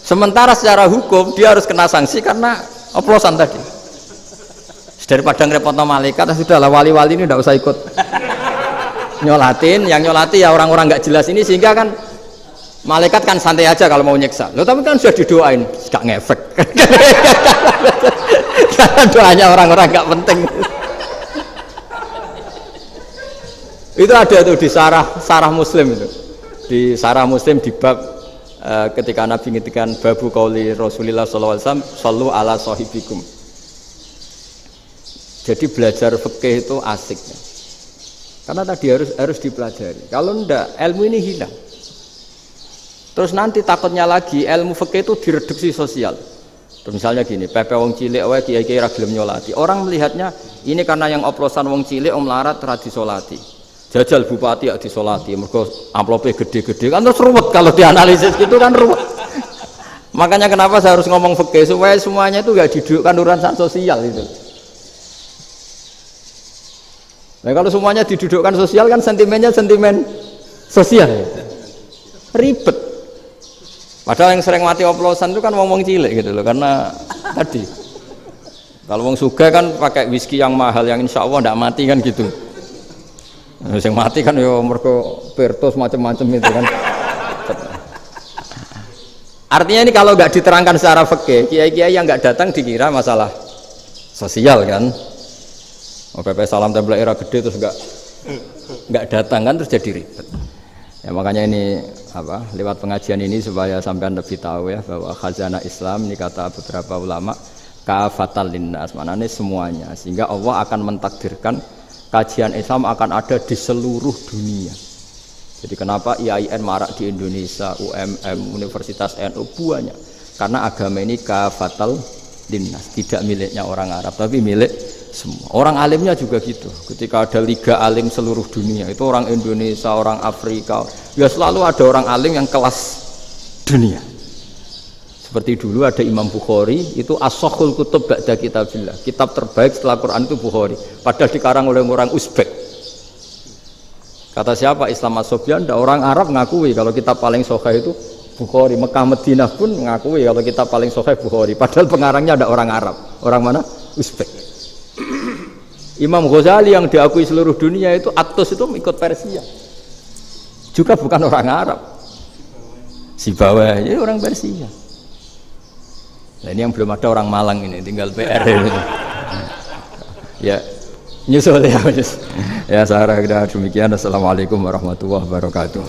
Sementara secara hukum dia harus kena sanksi karena oplosan tadi. Daripada ngerepotno malaikat, sudahlah wali-wali ini tidak usah ikut nyolatin, yang nyolati ya orang-orang nggak jelas ini, sehingga kan malaikat kan santai aja kalau mau nyiksa. Loh tapi kan sudah didoain, nggak ngefek. Karena doanya orang-orang nggak penting. Itu ada tuh di sarah Muslim itu. Di sarah Muslim di bab ketika Nabi ngintikan babu qauli Rasulillah sallallahu alaihi wasallam sallu ala sahibikum. Jadi belajar fikih itu asik ya. Karena tadi harus dipelajari. Kalau enggak, ilmu ini hilang. Terus nanti takutnya lagi ilmu fikih itu direduksi sosial. Terus misalnya gini, pepe wong cilik wae kiai-kiai ra gelem nyolati. Orang melihatnya ini karena yang oplosan wong cilik om larat ra disolati. Jajal bupati ya disolati, mergo amplopnya gede-gede. Kan terus ruwet kalau dianalisis gitu kan ruwet. Makanya kenapa saya harus ngomong fikih supaya semuanya itu enggak didudukkan urusan sosial itu. Nah kalau semuanya didudukkan sosial kan sentimennya sentimen sosial, ribet. Padahal yang sering mati oplosan itu kan ngomong cilik gitu loh, karena tadi kalau wong sugih kan pakai whisky yang mahal yang insya Allah tidak mati kan gitu. Yang mati kan ya mergo Pertos macam-macam itu kan. Artinya ini kalau nggak diterangkan secara fikih, kiai-kiai yang nggak datang dikira masalah sosial kan. PP salam tempel era gede terus enggak datang kan terus jadi ribet. Ya makanya ini apa lewat pengajian ini supaya sampean lebih tahu ya bahwa khazanah Islam ini kata beberapa ulama kafatal linnas, maknanya semuanya, sehingga Allah akan mentakdirkan kajian Islam akan ada di seluruh dunia. Jadi kenapa IAIN marak di Indonesia, UMM, Universitas NU banyak, karena agama ini kafatal linnas, tidak miliknya orang Arab tapi milik semua. Orang alimnya juga gitu. Ketika ada liga alim seluruh dunia, itu orang Indonesia, orang Afrika, ya selalu ada orang alim yang kelas dunia. Seperti dulu ada Imam Bukhari, itu as-sakhul kutub ba'da kitabillah. Kitab terbaik setelah Quran itu Bukhari. Padahal dikarang oleh orang Uzbek. Kata siapa? Islam As-Sobyan, orang Arab ngakui kalau kitab paling sahih itu Bukhari. Mekah Madinah pun ngakui kalau kitab paling sahih Bukhari. Padahal pengarangnya ada orang Arab. Orang mana? Uzbek. Imam Ghazali yang diakui seluruh dunia itu Atus itu ikut Persia, juga bukan orang Arab, Sibawah ini orang Persia. Nah ini yang belum ada orang Malang ini, tinggal PR ini. Ya nyusul ya. Ya saya kira demikian. Assalamualaikum warahmatullahi wabarakatuh.